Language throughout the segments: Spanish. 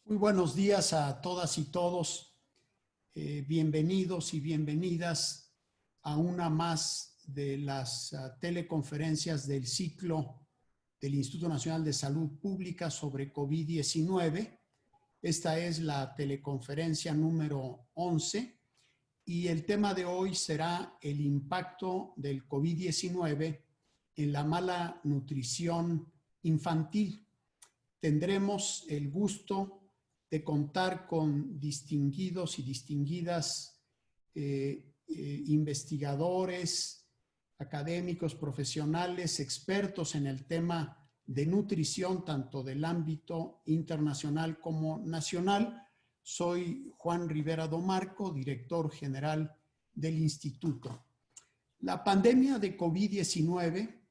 Muy buenos días a todas y todos. Bienvenidos y bienvenidas a una más de las teleconferencias del ciclo del Instituto Nacional de Salud Pública sobre COVID-19. Esta es la teleconferencia número 11 y el tema de hoy será el impacto del COVID-19 en la mala nutrición infantil. Tendremos el gusto de contar con distinguidos y distinguidas investigadores, académicos, profesionales, expertos en el tema de nutrición, tanto del ámbito internacional como nacional. Soy Juan Rivera Domarco, director general del instituto. La pandemia de COVID-19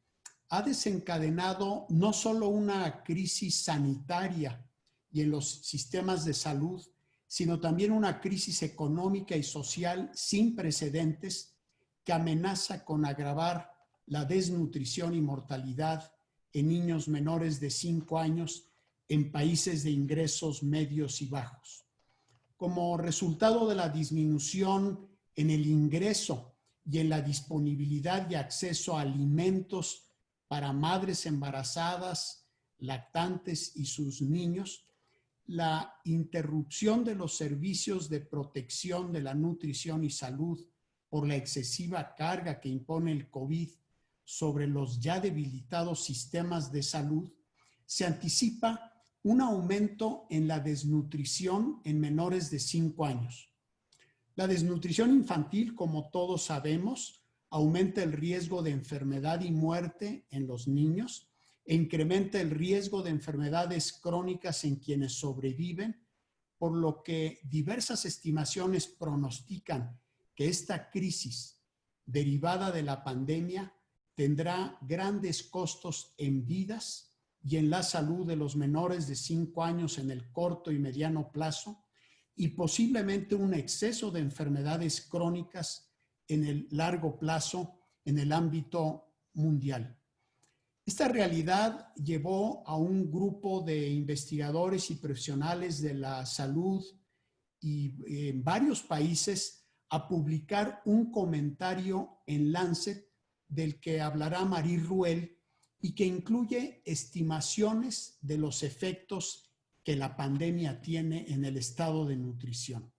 ha desencadenado no solo una crisis sanitaria y en los sistemas de salud, sino también una crisis económica y social sin precedentes que amenaza con agravar la desnutrición y mortalidad en niños menores de 5 años en países de ingresos medios y bajos. Como resultado de la disminución en el ingreso y en la disponibilidad de acceso a alimentos para madres embarazadas, lactantes y sus niños, la interrupción de los servicios de protección de la nutrición y salud por la excesiva carga que impone el COVID sobre los ya debilitados sistemas de salud, se anticipa un aumento en la desnutrición en menores de 5 años. La desnutrición infantil, como todos sabemos, aumenta el riesgo de enfermedad y muerte en los niños e incrementa el riesgo de enfermedades crónicas en quienes sobreviven, por lo que diversas estimaciones pronostican que esta crisis derivada de la pandemia tendrá grandes costos en vidas y en la salud de los menores de 5 años en el corto y mediano plazo y posiblemente un exceso de enfermedades crónicas en el largo plazo en el ámbito mundial. Esta realidad llevó a un grupo de investigadores y profesionales de la salud y en varios países a publicar un comentario en Lancet del que hablará Marie Ruel y que incluye estimaciones de los efectos que la pandemia tiene en el estado de nutrición.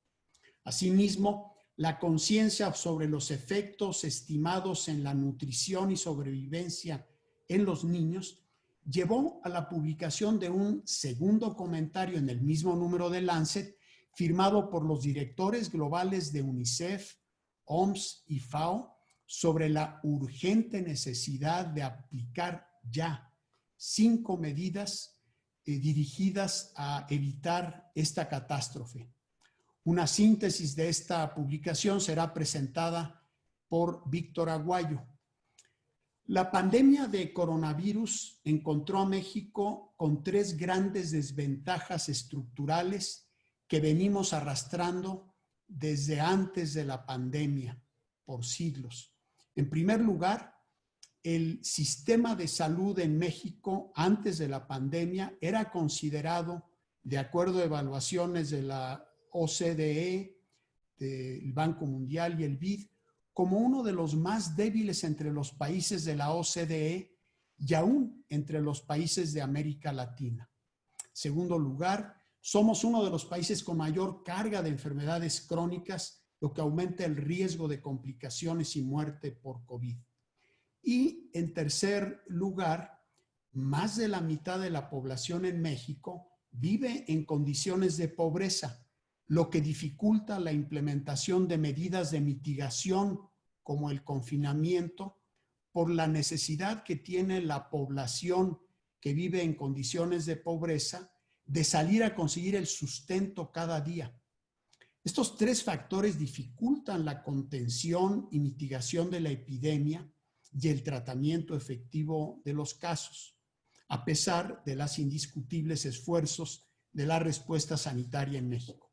Asimismo, la conciencia sobre los efectos estimados en la nutrición y sobrevivencia en los niños llevó a la publicación de un segundo comentario en el mismo número de Lancet, firmado por los directores globales de UNICEF, OMS y FAO, sobre la urgente necesidad de aplicar ya 5 medidas dirigidas a evitar esta catástrofe. Una síntesis de esta publicación será presentada por Víctor Aguayo. La pandemia de coronavirus encontró a México con 3 grandes desventajas estructurales que venimos arrastrando desde antes de la pandemia por siglos. En primer lugar, el sistema de salud en México antes de la pandemia era considerado, de acuerdo a evaluaciones de la OCDE, del Banco Mundial y el BID, como uno de los más débiles entre los países de la OCDE y aún entre los países de América Latina. En segundo lugar, somos uno de los países con mayor carga de enfermedades crónicas, lo que aumenta el riesgo de complicaciones y muerte por COVID. Y en tercer lugar, más de la mitad de la población en México vive en condiciones de pobreza, lo que dificulta la implementación de medidas de mitigación como el confinamiento por la necesidad que tiene la población que vive en condiciones de pobreza de salir a conseguir el sustento cada día. Estos 3 factores dificultan la contención y mitigación de la epidemia y el tratamiento efectivo de los casos, a pesar de los indiscutibles esfuerzos de la respuesta sanitaria en México.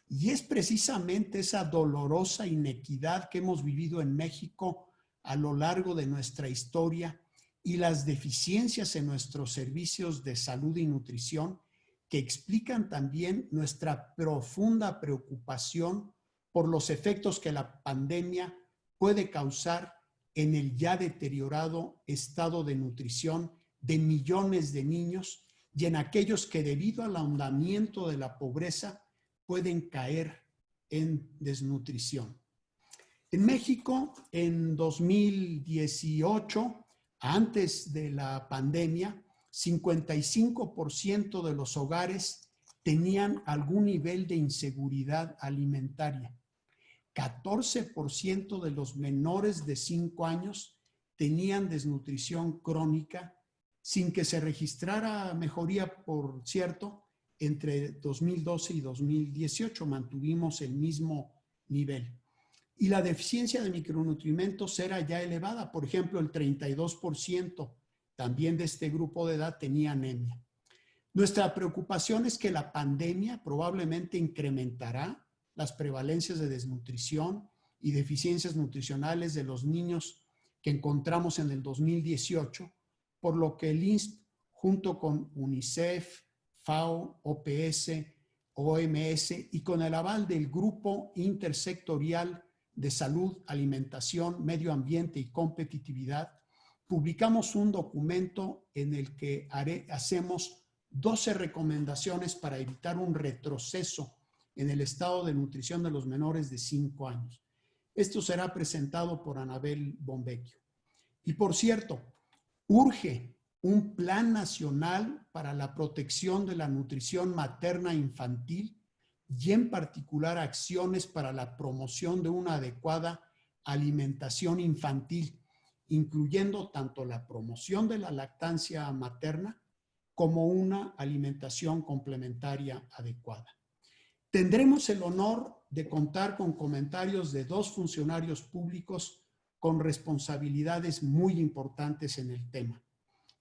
Y es precisamente esa dolorosa inequidad que hemos vivido en México a lo largo de nuestra historia y las deficiencias en nuestros servicios de salud y nutrición que explican también nuestra profunda preocupación por los efectos que la pandemia puede causar en el ya deteriorado estado de nutrición de millones de niños y en aquellos que debido al ahondamiento de la pobreza pueden caer en desnutrición. En México, en 2018, antes de la pandemia, 55% de los hogares tenían algún nivel de inseguridad alimentaria. 14% de los menores de 5 años tenían desnutrición crónica, sin que se registrara mejoría, por cierto, entre 2012 y 2018 mantuvimos el mismo nivel. Y la deficiencia de micronutrientes era ya elevada. Por ejemplo, el 32% también de este grupo de edad tenía anemia. Nuestra preocupación es que la pandemia probablemente incrementará las prevalencias de desnutrición y deficiencias nutricionales de los niños que encontramos en el 2018, por lo que el INSS, junto con UNICEF, FAO, OPS, OMS y con el aval del Grupo Intersectorial de Salud, Alimentación, Medio Ambiente y Competitividad, publicamos un documento en el que hacemos 12 recomendaciones para evitar un retroceso en el estado de nutrición de los menores de 5 años. Esto será presentado por Anabel Bombecchio. Y por cierto, urge un plan nacional para la protección de la nutrición materna e infantil y en particular acciones para la promoción de una adecuada alimentación infantil, incluyendo tanto la promoción de la lactancia materna como una alimentación complementaria adecuada. Tendremos el honor de contar con comentarios de 2 funcionarios públicos con responsabilidades muy importantes en el tema.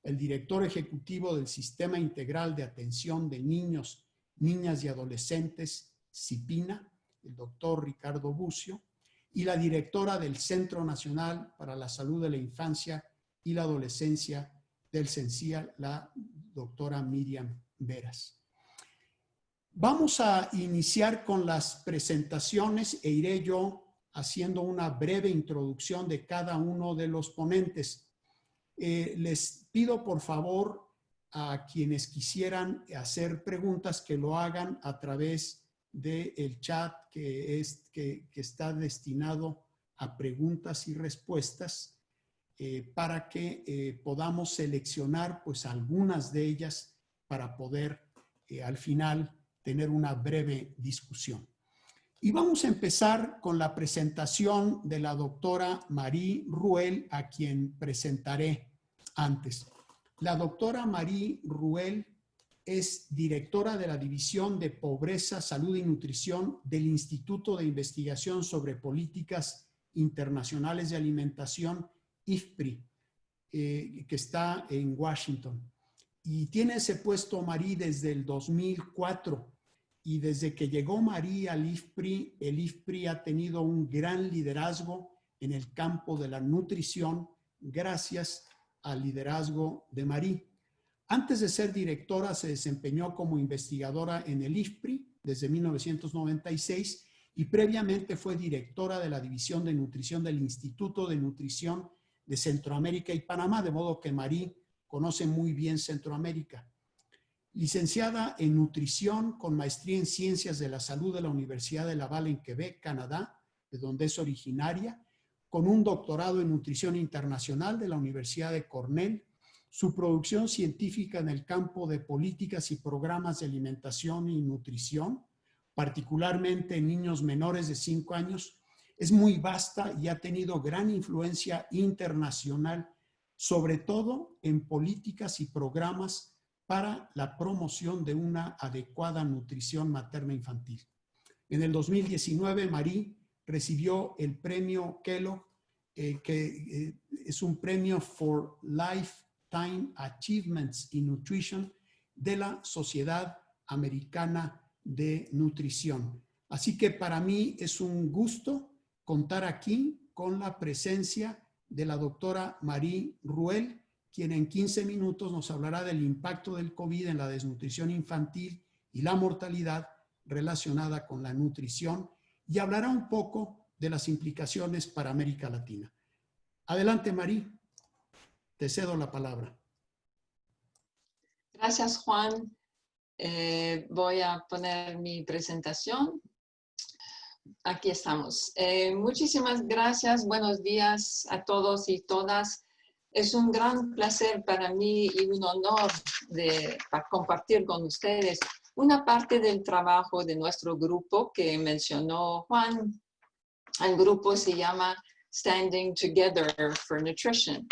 El director ejecutivo del Sistema Integral de Atención de Niños, Niñas y Adolescentes, CIPINA, el doctor Ricardo Bucio, y la directora del Centro Nacional para la Salud de la Infancia y la Adolescencia del CENSIA, la doctora Miriam Veras. Vamos a iniciar con las presentaciones e iré yo haciendo una breve introducción de cada uno de los ponentes. Les pido por favor a quienes quisieran hacer preguntas que lo hagan a través del chat que está destinado a preguntas y respuestas para que podamos seleccionar pues algunas de ellas para poder al final tener una breve discusión. Y vamos a empezar con la presentación de la doctora Marie Ruel, a quien presentaré antes. La doctora Marie Ruel es directora de la División de Pobreza, Salud y Nutrición del Instituto de Investigación sobre Políticas Internacionales de Alimentación, IFPRI, que está en Washington. Y tiene ese puesto Marie desde el 2004. Y desde que llegó Marie al IFPRI, el IFPRI ha tenido un gran liderazgo en el campo de la nutrición gracias al liderazgo de Marie. Antes de ser directora, se desempeñó como investigadora en el IFPRI desde 1996 y previamente fue directora de la División de Nutrición del Instituto de Nutrición de Centroamérica y Panamá, de modo que Marie conoce muy bien Centroamérica. Licenciada en Nutrición con maestría en Ciencias de la Salud de la Universidad de Laval en Quebec, Canadá, de donde es originaria, con un doctorado en Nutrición Internacional de la Universidad de Cornell. Su producción científica en el campo de políticas y programas de alimentación y nutrición, particularmente en niños menores de 5 años, es muy vasta y ha tenido gran influencia internacional, sobre todo en políticas y programas para la promoción de una adecuada nutrición materna infantil. En el 2019, Marie recibió el premio Kellogg, que es un premio for Lifetime Achievements in Nutrition de la Sociedad Americana de Nutrición. Así que para mí es un gusto contar aquí con la presencia de la doctora Marie Ruel, quien en 15 minutos nos hablará del impacto del COVID en la desnutrición infantil y la mortalidad relacionada con la nutrición y hablará un poco de las implicaciones para América Latina. Adelante, Marí, te cedo la palabra. Gracias, Juan. Voy a poner mi presentación. Aquí estamos. Muchísimas gracias. Buenos días a todos y todas. Es un gran placer para mí y un honor para compartir con ustedes una parte del trabajo de nuestro grupo que mencionó Juan. El grupo se llama Standing Together for Nutrition.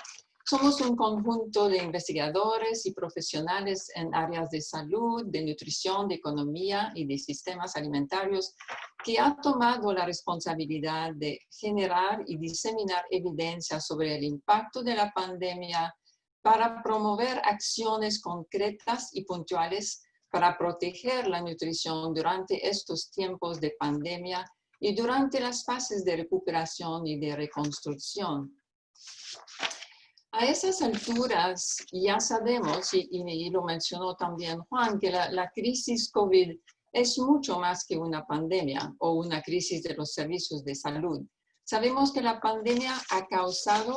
Somos un conjunto de investigadores y profesionales en áreas de salud, de nutrición, de economía y de sistemas alimentarios que ha tomado la responsabilidad de generar y diseminar evidencia sobre el impacto de la pandemia para promover acciones concretas y puntuales para proteger la nutrición durante estos tiempos de pandemia y durante las fases de recuperación y de reconstrucción. A esas alturas ya sabemos, y lo mencionó también Juan, que la crisis COVID es mucho más que una pandemia o una crisis de los servicios de salud. Sabemos que la pandemia ha causado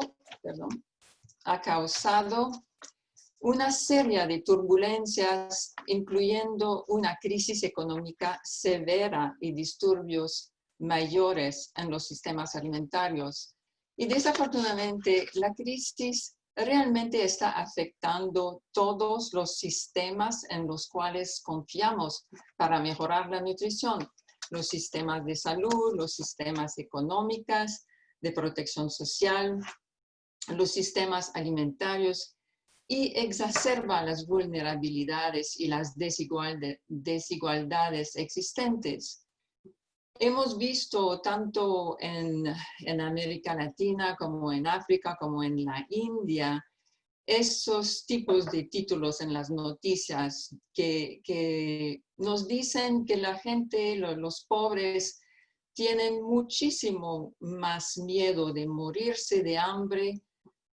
una serie de turbulencias, incluyendo una crisis económica severa y disturbios mayores en los sistemas alimentarios. Y desafortunadamente, la crisis realmente está afectando todos los sistemas en los cuales confiamos para mejorar la nutrición. Los sistemas de salud, los sistemas económicos, de protección social, los sistemas alimentarios, y exacerba las vulnerabilidades y las desigualdades existentes. Hemos visto tanto en América Latina como en África, como en la India, esos tipos de títulos en las noticias que nos dicen que la gente, los pobres, tienen muchísimo más miedo de morirse de hambre,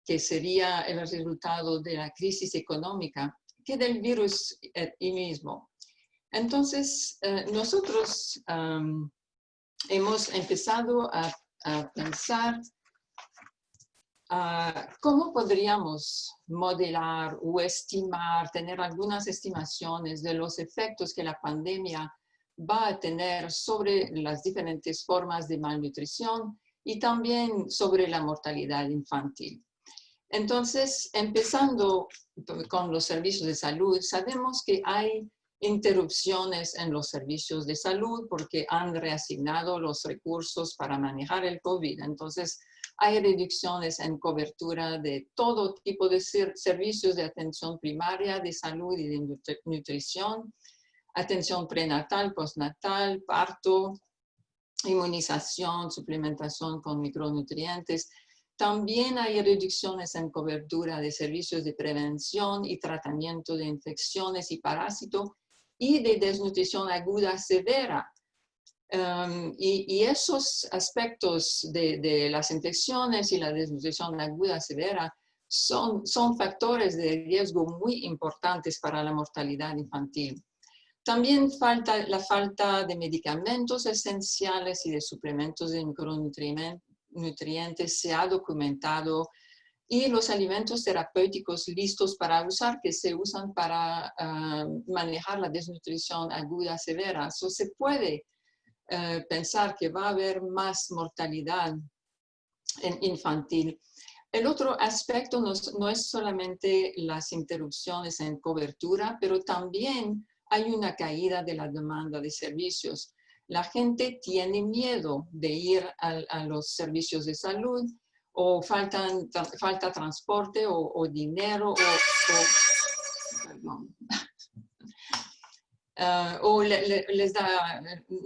que sería el resultado de la crisis económica, que del virus mismo. Entonces, nosotros hemos empezado a pensar cómo podríamos modelar o estimar, tener algunas estimaciones de los efectos que la pandemia va a tener sobre las diferentes formas de malnutrición y también sobre la mortalidad infantil. Entonces, empezando con los servicios de salud, sabemos que hay interrupciones en los servicios de salud porque han reasignado los recursos para manejar el COVID. Entonces, hay reducciones en cobertura de todo tipo de servicios de atención primaria, de salud y de nutrición, atención prenatal, postnatal, parto, inmunización, suplementación con micronutrientes. También hay reducciones en cobertura de servicios de prevención y tratamiento de infecciones y parásitos y de desnutrición aguda severa. Y esos aspectos de las infecciones y la desnutrición aguda severa son factores de riesgo muy importantes para la mortalidad infantil. También la falta de medicamentos esenciales y de suplementos de micronutrientes se ha documentado, y los alimentos terapéuticos listos para usar, que se usan para manejar la desnutrición aguda severa. So, se puede pensar que va a haber más mortalidad infantil. El otro aspecto no es solamente las interrupciones en cobertura, pero también hay una caída de la demanda de servicios. La gente tiene miedo de ir a los servicios de salud, o falta transporte o dinero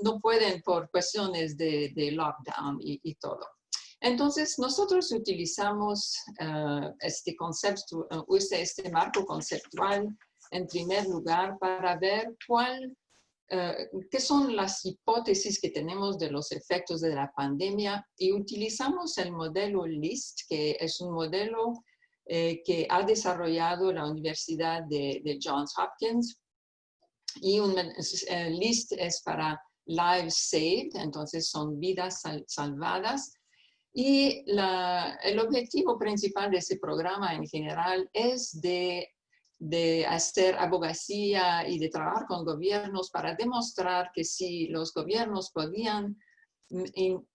no pueden por cuestiones de lockdown y todo. Entonces, nosotros utilizamos este marco conceptual en primer lugar para ver qué son las hipótesis que tenemos de los efectos de la pandemia, y utilizamos el modelo LIST, que es un modelo que ha desarrollado la Universidad de Johns Hopkins, Y un list es para lives saved, entonces son vidas salvadas. Y el objetivo principal de ese programa en general es de hacer abogacía y de trabajar con gobiernos para demostrar que si los gobiernos podían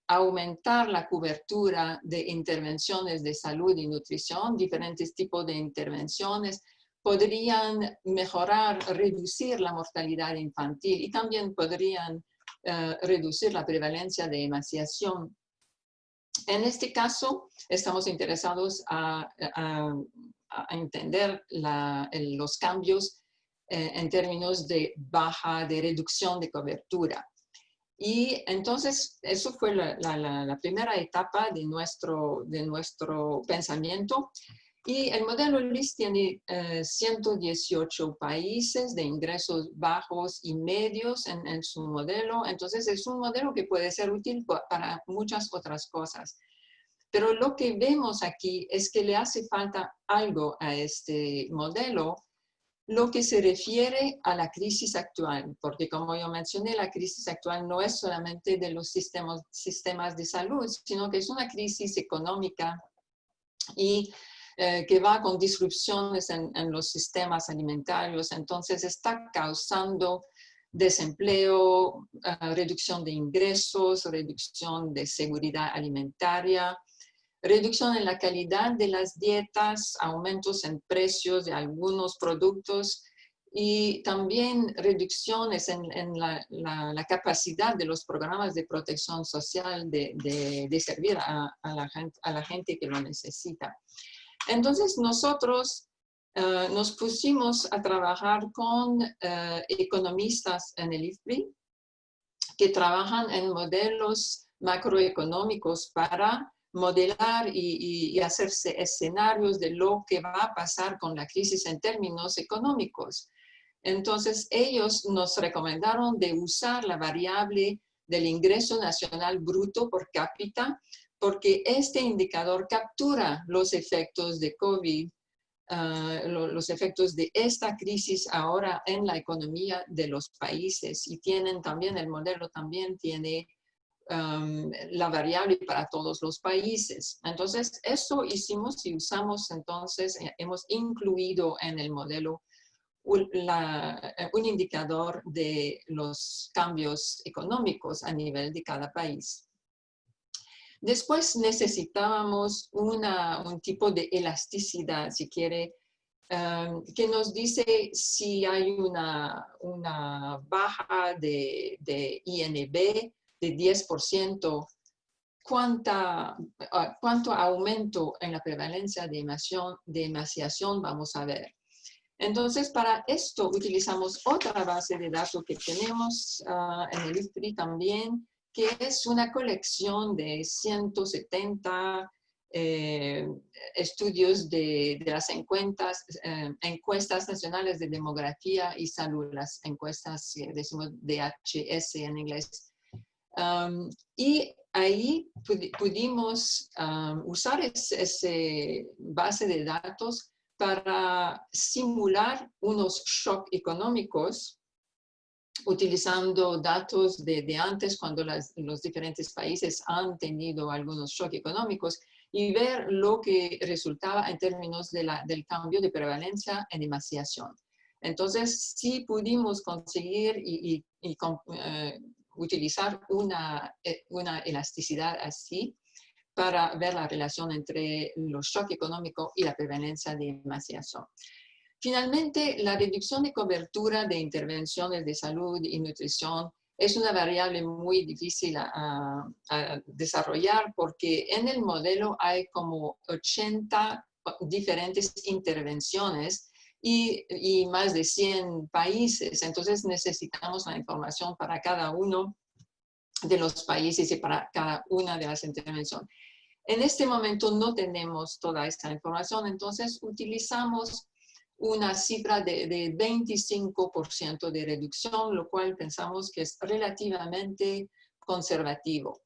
aumentar la cobertura de intervenciones de salud y nutrición, diferentes tipos de intervenciones, podrían mejorar, reducir la mortalidad infantil y también podrían reducir la prevalencia de emaciación. En este caso, estamos interesados a entender los cambios en términos de reducción de cobertura. Y entonces, eso fue la primera etapa de nuestro pensamiento. Y el modelo LIST tiene 118 países de ingresos bajos y medios en su modelo. Entonces, es un modelo que puede ser útil para muchas otras cosas. Pero lo que vemos aquí es que le hace falta algo a este modelo, lo que se refiere a la crisis actual, porque como yo mencioné, la crisis actual no es solamente de los sistemas de salud, sino que es una crisis económica y que va con disrupciones en los sistemas alimentarios. Entonces está causando desempleo, reducción de ingresos, reducción de seguridad alimentaria, reducción en la calidad de las dietas, aumentos en precios de algunos productos y también reducciones en la capacidad de los programas de protección social de servir a la gente que lo necesita. Entonces nosotros nos pusimos a trabajar con economistas en el IFPRI que trabajan en modelos macroeconómicos para modelar y hacerse escenarios de lo que va a pasar con la crisis en términos económicos. Entonces, ellos nos recomendaron de usar la variable del ingreso nacional bruto por cápita, porque este indicador captura los efectos de COVID, los efectos de esta crisis ahora en la economía de los países. Y tienen también, el modelo también tiene la variable para todos los países. Entonces, eso hicimos y usamos, entonces, hemos incluido en el modelo un indicador de los cambios económicos a nivel de cada país. Después necesitábamos un tipo de elasticidad, si quiere, que nos dice si hay una baja de INB de 10%, cuánto aumento en la prevalencia de emaciación vamos a ver. Entonces, para esto utilizamos otra base de datos que tenemos en el IFPRI también, que es una colección de 170 estudios de las encuestas nacionales de demografía y salud, las encuestas, decimos DHS en inglés. Y ahí pudimos usar esa base de datos para simular unos shocks económicos utilizando datos de antes cuando los diferentes países han tenido algunos shocks económicos y ver lo que resultaba en términos del cambio de prevalencia en emaciación. Entonces, sí pudimos conseguir y utilizar una elasticidad así para ver la relación entre los shocks económicos y la prevalencia de emaciación. Finalmente, la reducción de cobertura de intervenciones de salud y nutrición es una variable muy difícil a desarrollar porque en el modelo hay como 80 diferentes intervenciones y más de 100 países. Entonces necesitamos la información para cada uno de los países y para cada una de las intervenciones. En este momento no tenemos toda esta información, entonces utilizamos una cifra de 25% de reducción, lo cual pensamos que es relativamente conservativo.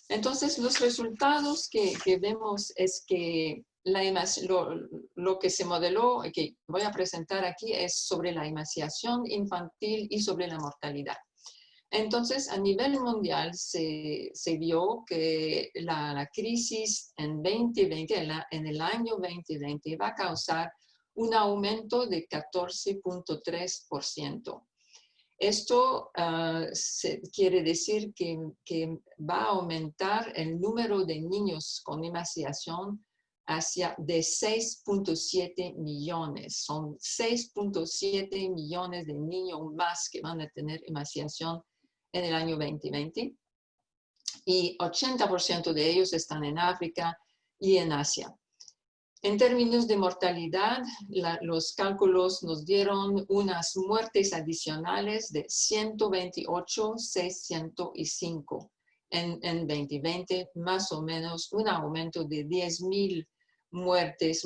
Entonces, los resultados que vemos es que lo que se modeló, que voy a presentar aquí, es sobre la emancipación infantil y sobre la mortalidad. Entonces, a nivel mundial se vio que la crisis en 2020, en el año 2020, va a causar un aumento de 14.3%. Esto quiere decir que va a aumentar el número de niños con emancipación de 6.7 millones. Son 6.7 millones de niños más que van a tener emancipación en el año 2020. Y 80% de ellos están en África y en Asia. En términos de mortalidad, los cálculos nos dieron unas muertes adicionales de 128,605 en 2020, más o menos un aumento de 10,000 muertes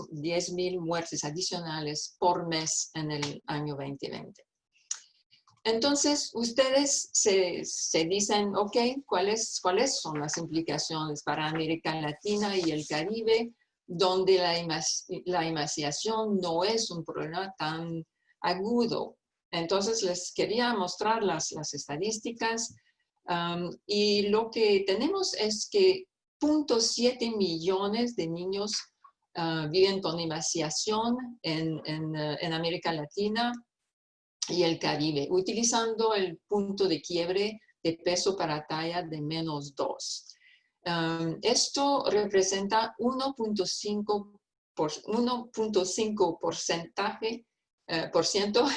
adicionales por mes en el año 2020. Entonces, ustedes se dicen, ok, ¿cuáles son las implicaciones para América Latina y el Caribe, donde la emancipación no es un problema tan agudo? Entonces, les quería mostrar las estadísticas y lo que tenemos es que 0.7 millones de niños viven con emancipación en América Latina y el Caribe, utilizando el punto de quiebre de peso para talla de -2. Esto representa 1.5%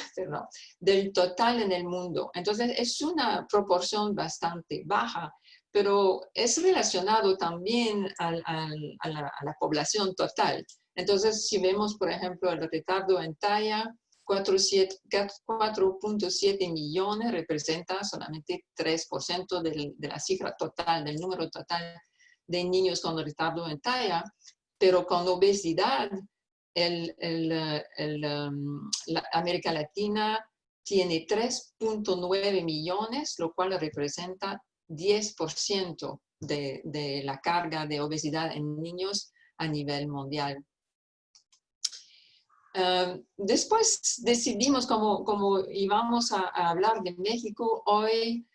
del total en el mundo. Entonces, es una proporción bastante baja, pero es relacionado también a la población total. Entonces, si vemos, por ejemplo, el retardo en talla, 4.7 millones representa solamente 3% de la cifra total, del número total de niños con retardo en talla, pero con obesidad, la América Latina tiene 3.9 millones, lo cual representa 10% de la carga de obesidad en niños a nivel mundial. Después decidimos, como íbamos a hablar de México, hoy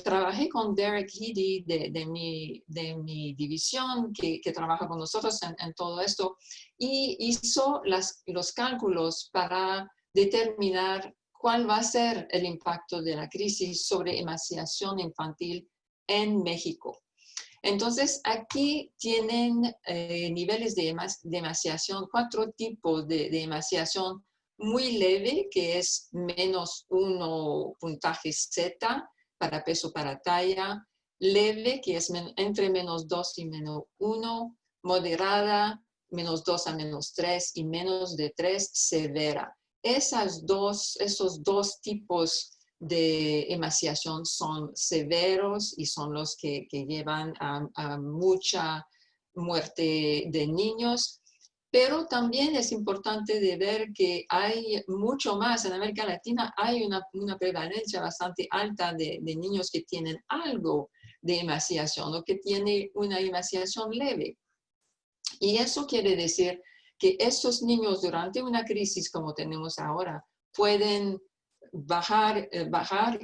trabajé con Derek Heady de mi división que trabaja con nosotros en todo esto y hizo los cálculos para determinar cuál va a ser el impacto de la crisis sobre emancipación infantil en México. Entonces, aquí tienen niveles de emancipación, 4 tipos de emancipación muy leve, que es -1 puntaje Z para peso para talla, leve, que es entre -2 y -1, moderada, -2 a -3 y menos de 3, severa. Esos dos tipos de emancipación son severos y son los que llevan a mucha muerte de niños, pero también es importante de ver que hay mucho más. En América Latina hay una prevalencia bastante alta de niños que tienen algo de emancipación o que tienen una emancipación leve. Y eso quiere decir que estos niños durante una crisis como tenemos ahora pueden bajar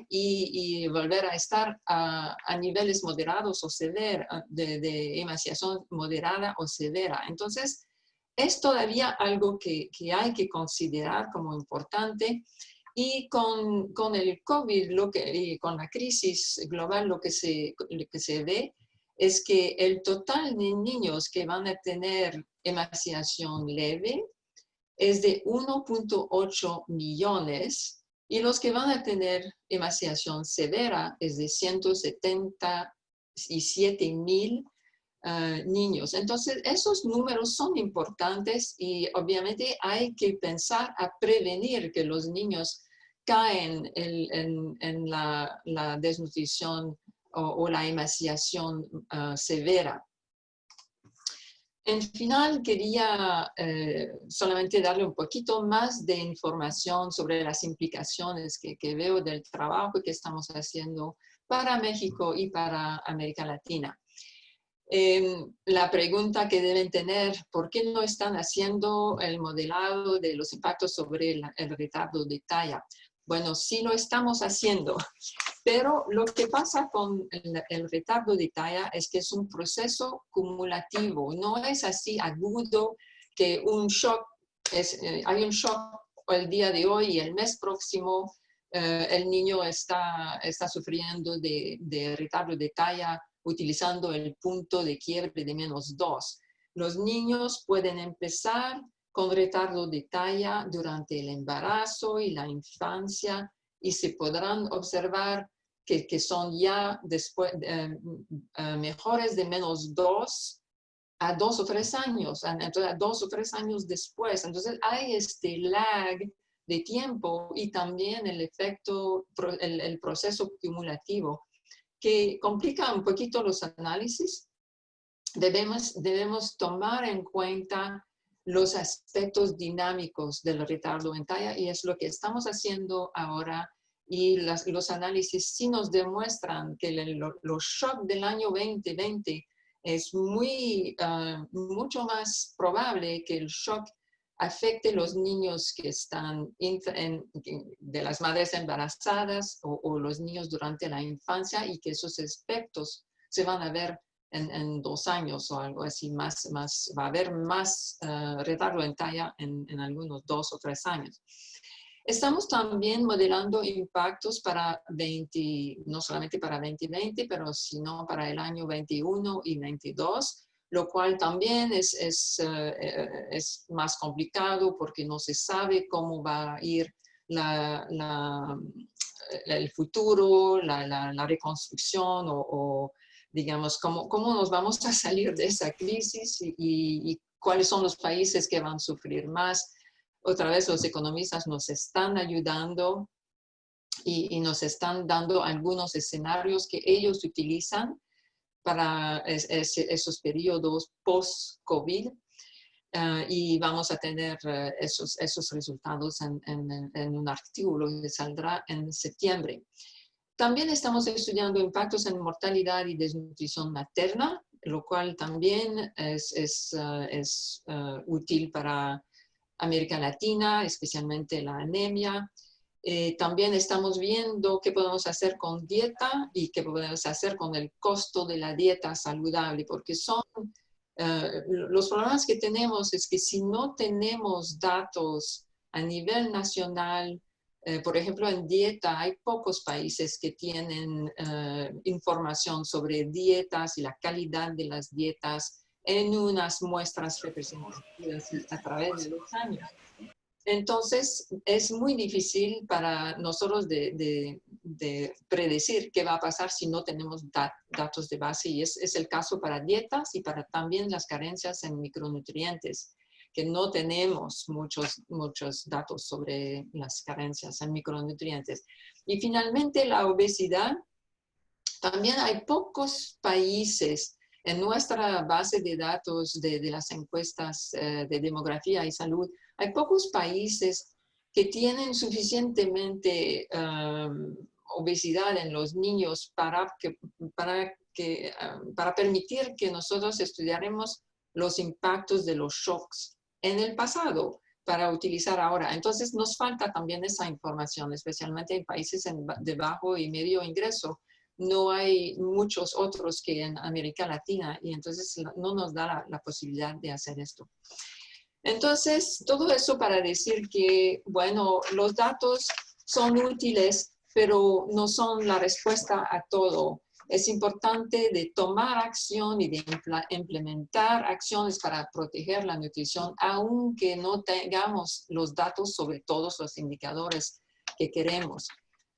y volver a estar a niveles moderados o severos, de emancipación moderada o severa. Entonces, es todavía algo que hay que considerar como importante. Y con el COVID y con la crisis global, lo que se ve es que el total de niños que van a tener emancipación leve es de 1.8 millones y los que van a tener emancipación severa es de 177,000 niños. Entonces, esos números son importantes y obviamente hay que pensar a prevenir que los niños caen en la desnutrición o la emancipación severa. En final, quería solamente darle un poquito más de información sobre las implicaciones que veo del trabajo que estamos haciendo para México y para América Latina. La pregunta que deben tener, ¿por qué no están haciendo el modelado de los impactos sobre el retardo de talla? Bueno, sí lo estamos haciendo, pero lo que pasa con el retardo de talla es que es un proceso cumulativo, no es así agudo que un shock, hay un shock el día de hoy y el mes próximo el niño está sufriendo de retardo de talla utilizando el punto de quiebre de -2. Los niños pueden empezar con retardo de talla durante el embarazo y la infancia y se podrán observar que son ya después, mejores de -2 a 2 o 3 años, entonces a 2 o 3 años después. Entonces hay este lag de tiempo y también el efecto, el proceso cumulativo que complica un poquito los análisis. Debemos tomar en cuenta los aspectos dinámicos del retardo en talla y es lo que estamos haciendo ahora y los análisis sí nos demuestran que los shocks del año 2020 es mucho más probable que el shock afecte a los niños que están de las madres embarazadas o los niños durante la infancia y que esos efectos se van a ver en 2 años o algo así, va a haber más retardo en talla en algunos 2 o 3 años. Estamos también modelando impactos para no solamente para 2020, pero sino para el año 21 y 22, lo cual también es más complicado porque no se sabe cómo va a ir el futuro, la reconstrucción o digamos, cómo nos vamos a salir de esa crisis y cuáles son los países que van a sufrir más. Otra vez los economistas nos están ayudando y nos están dando algunos escenarios que ellos utilizan para esos periodos post-COVID y vamos a tener esos resultados en un artículo que saldrá en septiembre. También estamos estudiando impactos en mortalidad y desnutrición materna, lo cual también es útil para América Latina, especialmente la anemia. También estamos viendo qué podemos hacer con dieta y qué podemos hacer con el costo de la dieta saludable, porque los problemas que tenemos es que si no tenemos datos a nivel nacional, por ejemplo, en dieta hay pocos países que tienen información sobre dietas y la calidad de las dietas en unas muestras representativas a través de los años. Entonces, es muy difícil para nosotros de predecir qué va a pasar si no tenemos datos de base. Y es el caso para dietas y para también las carencias en micronutrientes, que no tenemos muchos datos sobre las carencias en micronutrientes. Y finalmente, la obesidad. También hay pocos países en nuestra base de datos de las encuestas de demografía y salud. Hay pocos países que tienen suficientemente obesidad en los niños para permitir que nosotros estudiaremos los impactos de los shocks en el pasado para utilizar ahora. Entonces nos falta también esa información, especialmente en países de bajo y medio ingreso. No hay muchos otros que en América Latina y entonces no nos da la posibilidad de hacer esto. Entonces, todo eso para decir que, bueno, los datos son útiles, pero no son la respuesta a todo. Es importante de tomar acción y de implementar acciones para proteger la nutrición, aunque no tengamos los datos sobre todos los indicadores que queremos.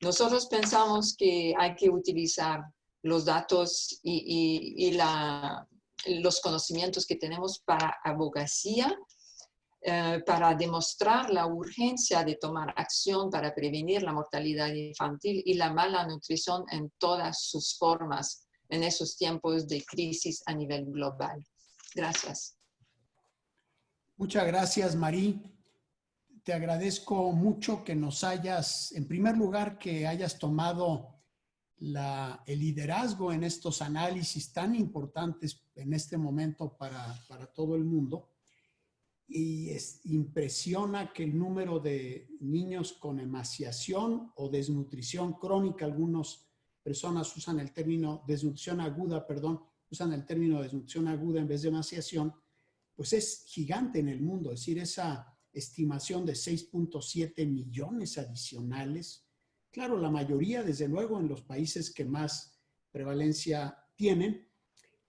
Nosotros pensamos que hay que utilizar los datos y los conocimientos que tenemos para abogacía, para demostrar la urgencia de tomar acción para prevenir la mortalidad infantil y la mala nutrición en todas sus formas en esos tiempos de crisis a nivel global. Gracias. Muchas gracias, Marí. Te agradezco mucho que nos hayas, en primer lugar, que hayas tomado el liderazgo en estos análisis tan importantes en este momento para todo el mundo. Y impresiona que el número de niños con emaciación o desnutrición crónica, algunas personas usan el término desnutrición aguda, usan el término desnutrición aguda en vez de emaciación, pues es gigante en el mundo. Es decir, esa estimación de 6.7 millones adicionales, claro, la mayoría desde luego en los países que más prevalencia tienen,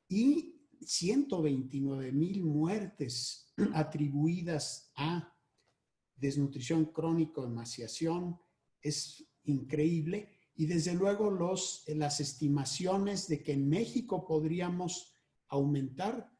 y 129,000 muertes atribuidas a desnutrición crónica o emaciación. Es increíble. Y desde luego las estimaciones de que en México podríamos aumentar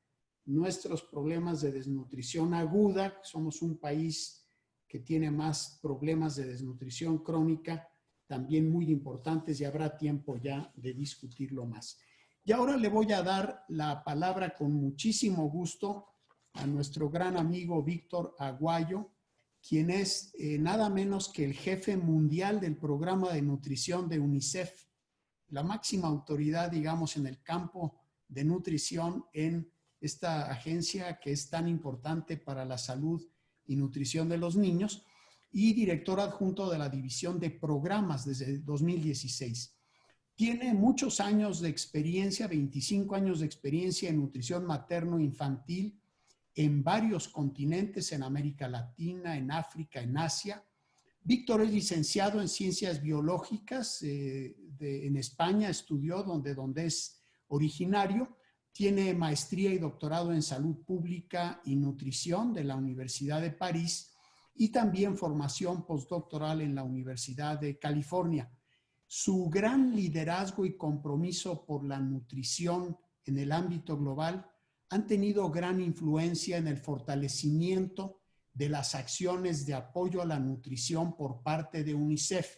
nuestros problemas de desnutrición aguda. Somos un país que tiene más problemas de desnutrición crónica, también muy importantes, y habrá tiempo ya de discutirlo más. Y ahora le voy a dar la palabra con muchísimo gusto a nuestro gran amigo Víctor Aguayo, quien es nada menos que el jefe mundial del programa de nutrición de UNICEF, la máxima autoridad, digamos, en el campo de nutrición en esta agencia que es tan importante para la salud y nutrición de los niños, y director adjunto de la división de programas desde 2016. Tiene muchos años de experiencia, 25 años de experiencia en nutrición materno-infantil en varios continentes, en América Latina, en África, en Asia. Víctor es licenciado en Ciencias Biológicas en España, estudió donde es originario. Tiene maestría y doctorado en Salud Pública y Nutrición de la Universidad de París y también formación postdoctoral en la Universidad de California. Su gran liderazgo y compromiso por la nutrición en el ámbito global han tenido gran influencia en el fortalecimiento de las acciones de apoyo a la nutrición por parte de UNICEF.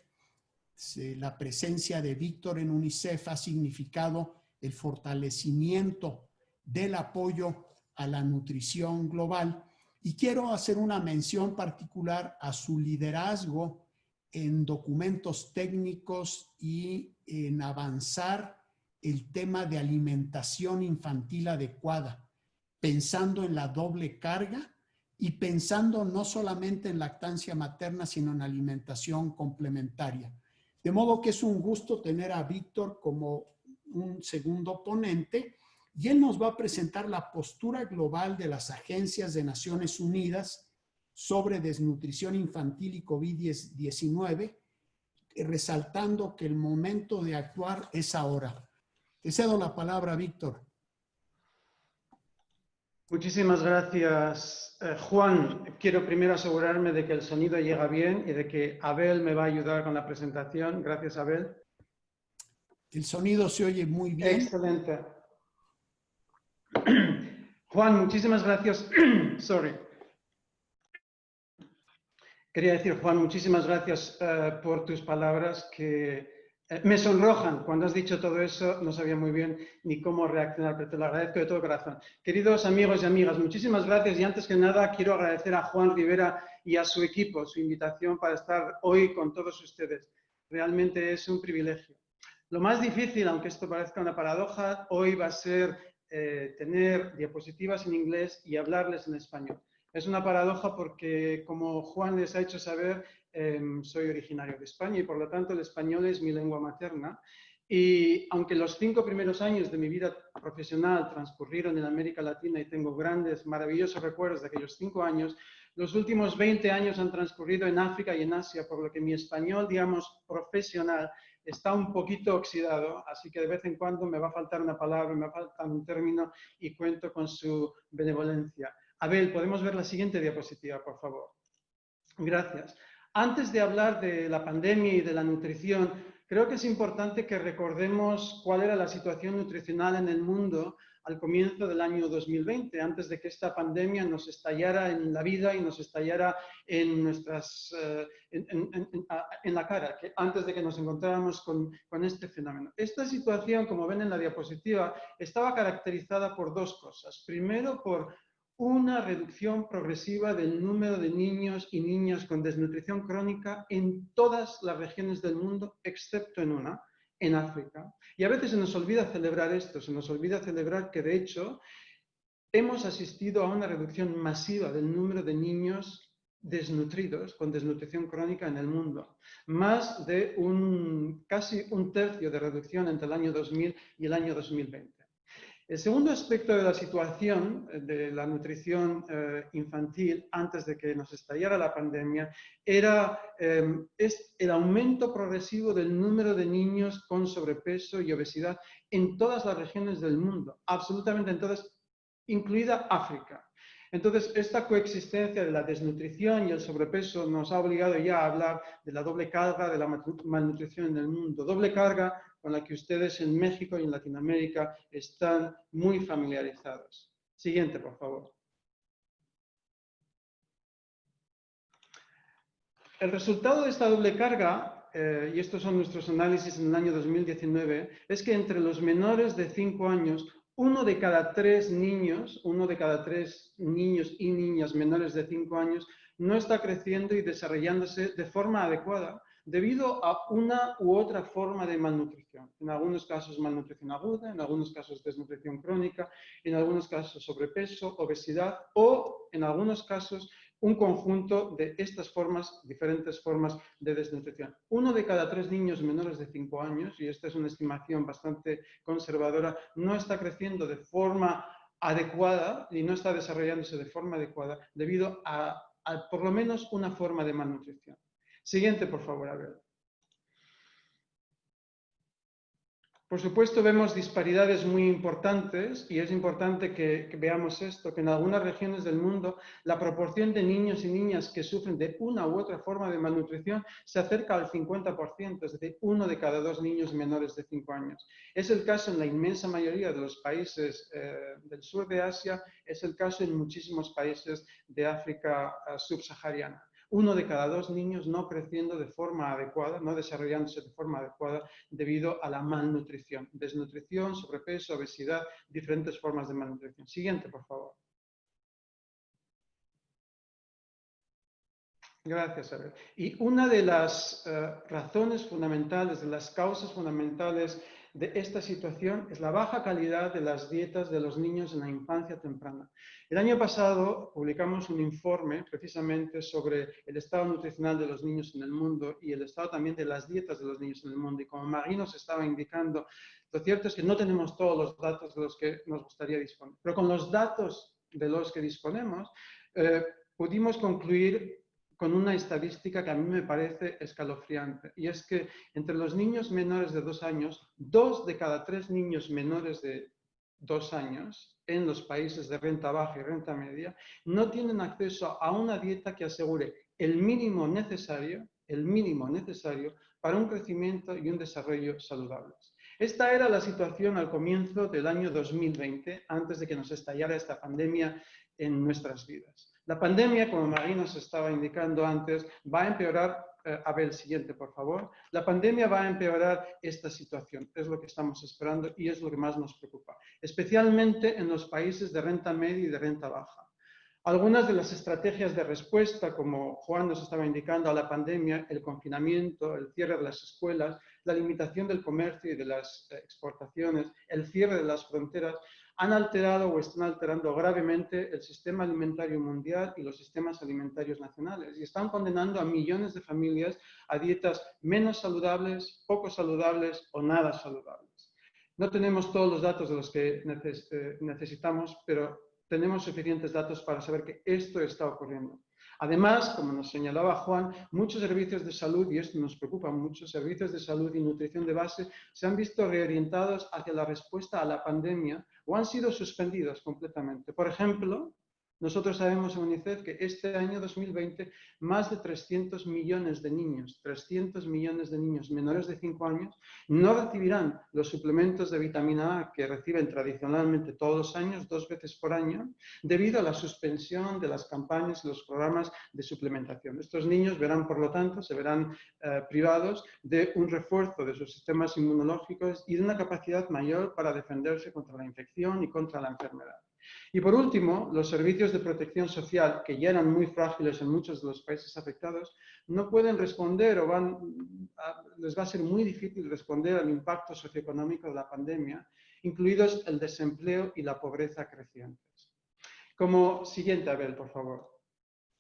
La presencia de Víctor en UNICEF ha significado el fortalecimiento del apoyo a la nutrición global, y quiero hacer una mención particular a su liderazgo en documentos técnicos y en avanzar el tema de alimentación infantil adecuada, pensando en la doble carga y pensando no solamente en lactancia materna, sino en alimentación complementaria. De modo que es un gusto tener a Víctor como un segundo ponente, y él nos va a presentar la postura global de las agencias de Naciones Unidas sobre desnutrición infantil y COVID-19, resaltando que el momento de actuar es ahora. Te cedo la palabra, Víctor. Muchísimas gracias, Juan. Quiero primero asegurarme de que el sonido llega bien y de que Abel me va a ayudar con la presentación. Gracias, Abel. El sonido se oye muy bien. Excelente. Juan, muchísimas gracias. Sorry. Quería decir, Juan, muchísimas gracias por tus palabras que me sonrojan. Cuando has dicho todo eso, no sabía muy bien ni cómo reaccionar, pero te lo agradezco de todo corazón. Queridos amigos y amigas, muchísimas gracias, y antes que nada quiero agradecer a Juan Rivera y a su equipo su invitación para estar hoy con todos ustedes. Realmente es un privilegio. Lo más difícil, aunque esto parezca una paradoja, hoy va a ser tener diapositivas en inglés y hablarles en español. Es una paradoja porque, como Juan les ha hecho saber, soy originario de España y por lo tanto el español es mi lengua materna. Y aunque los 5 primeros años de mi vida profesional transcurrieron en América Latina y tengo grandes, maravillosos recuerdos de aquellos 5 años, los últimos 20 años han transcurrido en África y en Asia, por lo que mi español, digamos, profesional, está un poquito oxidado, así que de vez en cuando me va a faltar una palabra, me va a faltar un término y cuento con su benevolencia. Abel, ¿podemos ver la siguiente diapositiva, por favor? Gracias. Antes de hablar de la pandemia y de la nutrición, creo que es importante que recordemos cuál era la situación nutricional en el mundo al comienzo del año 2020, antes de que esta pandemia nos estallara en la vida y nos estallara en la cara, antes de que nos encontráramos con este fenómeno. Esta situación, como ven en la diapositiva, estaba caracterizada por dos cosas. Primero, por una reducción progresiva del número de niños y niñas con desnutrición crónica en todas las regiones del mundo, excepto en una, en África. Y a veces se nos olvida celebrar esto, se nos olvida celebrar que de hecho hemos asistido a una reducción masiva del número de niños desnutridos, con desnutrición crónica en el mundo. Más de casi un tercio de reducción entre el año 2000 y el año 2020. El segundo aspecto de la situación de la nutrición infantil antes de que nos estallara la pandemia es el aumento progresivo del número de niños con sobrepeso y obesidad en todas las regiones del mundo, absolutamente en todas, incluida África. Entonces, esta coexistencia de la desnutrición y el sobrepeso nos ha obligado ya a hablar de la doble carga de la malnutrición en el mundo. Doble carga con la que ustedes en México y en Latinoamérica están muy familiarizados. Siguiente, por favor. El resultado de esta doble carga, y estos son nuestros análisis en el año 2019, es que entre los menores de 5 años, uno de cada tres niños y niñas menores de 5 años no está creciendo y desarrollándose de forma adecuada debido a una u otra forma de malnutrición. En algunos casos malnutrición aguda, en algunos casos desnutrición crónica, en algunos casos sobrepeso, obesidad o en algunos casos un conjunto de estas diferentes formas de desnutrición. Uno de cada tres niños menores de 5 años, y esta es una estimación bastante conservadora, no está creciendo de forma adecuada y no está desarrollándose de forma adecuada debido a por lo menos una forma de malnutrición. Siguiente, por favor, a ver. Por supuesto, vemos disparidades muy importantes y es importante que veamos esto, que en algunas regiones del mundo la proporción de niños y niñas que sufren de una u otra forma de malnutrición se acerca al 50%, es decir, uno de cada dos niños menores de 5 años. Es el caso en la inmensa mayoría de los países del sur de Asia, es el caso en muchísimos países de África subsahariana. Uno de cada dos niños no creciendo de forma adecuada, no desarrollándose de forma adecuada debido a la malnutrición. Desnutrición, sobrepeso, obesidad, diferentes formas de malnutrición. Siguiente, por favor. Gracias, Abel. Y una de las razones fundamentales, de las causas fundamentales de esta situación es la baja calidad de las dietas de los niños en la infancia temprana. El año pasado publicamos un informe precisamente sobre el estado nutricional de los niños en el mundo y el estado también de las dietas de los niños en el mundo. Y como Marie nos estaba indicando, lo cierto es que no tenemos todos los datos de los que nos gustaría disponer. Pero con los datos de los que disponemos, pudimos concluir con una estadística que a mí me parece escalofriante, y es que entre los niños menores de 2 años, 2 de cada 3 niños menores de 2 años en los países de renta baja y renta media no tienen acceso a una dieta que asegure el mínimo necesario para un crecimiento y un desarrollo saludables. Esta era la situación al comienzo del año 2020, antes de que nos estallara esta pandemia en nuestras vidas. La pandemia, como Marie nos estaba indicando antes, va a empeorar, a ver el siguiente, por favor. La pandemia va a empeorar esta situación, es lo que estamos esperando y es lo que más nos preocupa, especialmente en los países de renta media y de renta baja. Algunas de las estrategias de respuesta, como Juan nos estaba indicando, a la pandemia, el confinamiento, el cierre de las escuelas, la limitación del comercio y de las exportaciones, el cierre de las fronteras, han alterado o están alterando gravemente el sistema alimentario mundial y los sistemas alimentarios nacionales y están condenando a millones de familias a dietas menos saludables, poco saludables o nada saludables. No tenemos todos los datos de los que necesitamos, pero tenemos suficientes datos para saber que esto está ocurriendo. Además, como nos señalaba Juan, muchos servicios de salud, y esto nos preocupa mucho, servicios de salud y nutrición de base se han visto reorientados hacia la respuesta a la pandemia o han sido suspendidos completamente. Por ejemplo, nosotros sabemos en UNICEF que este año 2020 más de 300 millones de niños menores de 5 años no recibirán los suplementos de vitamina A que reciben tradicionalmente todos los años, 2 veces por año, debido a la suspensión de las campañas y los programas de suplementación. Estos niños verán, por lo tanto, se verán privados de un refuerzo de sus sistemas inmunológicos y de una capacidad mayor para defenderse contra la infección y contra la enfermedad. Y por último, los servicios de protección social, que ya eran muy frágiles en muchos de los países afectados, no pueden responder o les va a ser muy difícil responder al impacto socioeconómico de la pandemia, incluidos el desempleo y la pobreza crecientes. Como siguiente, Abel, por favor.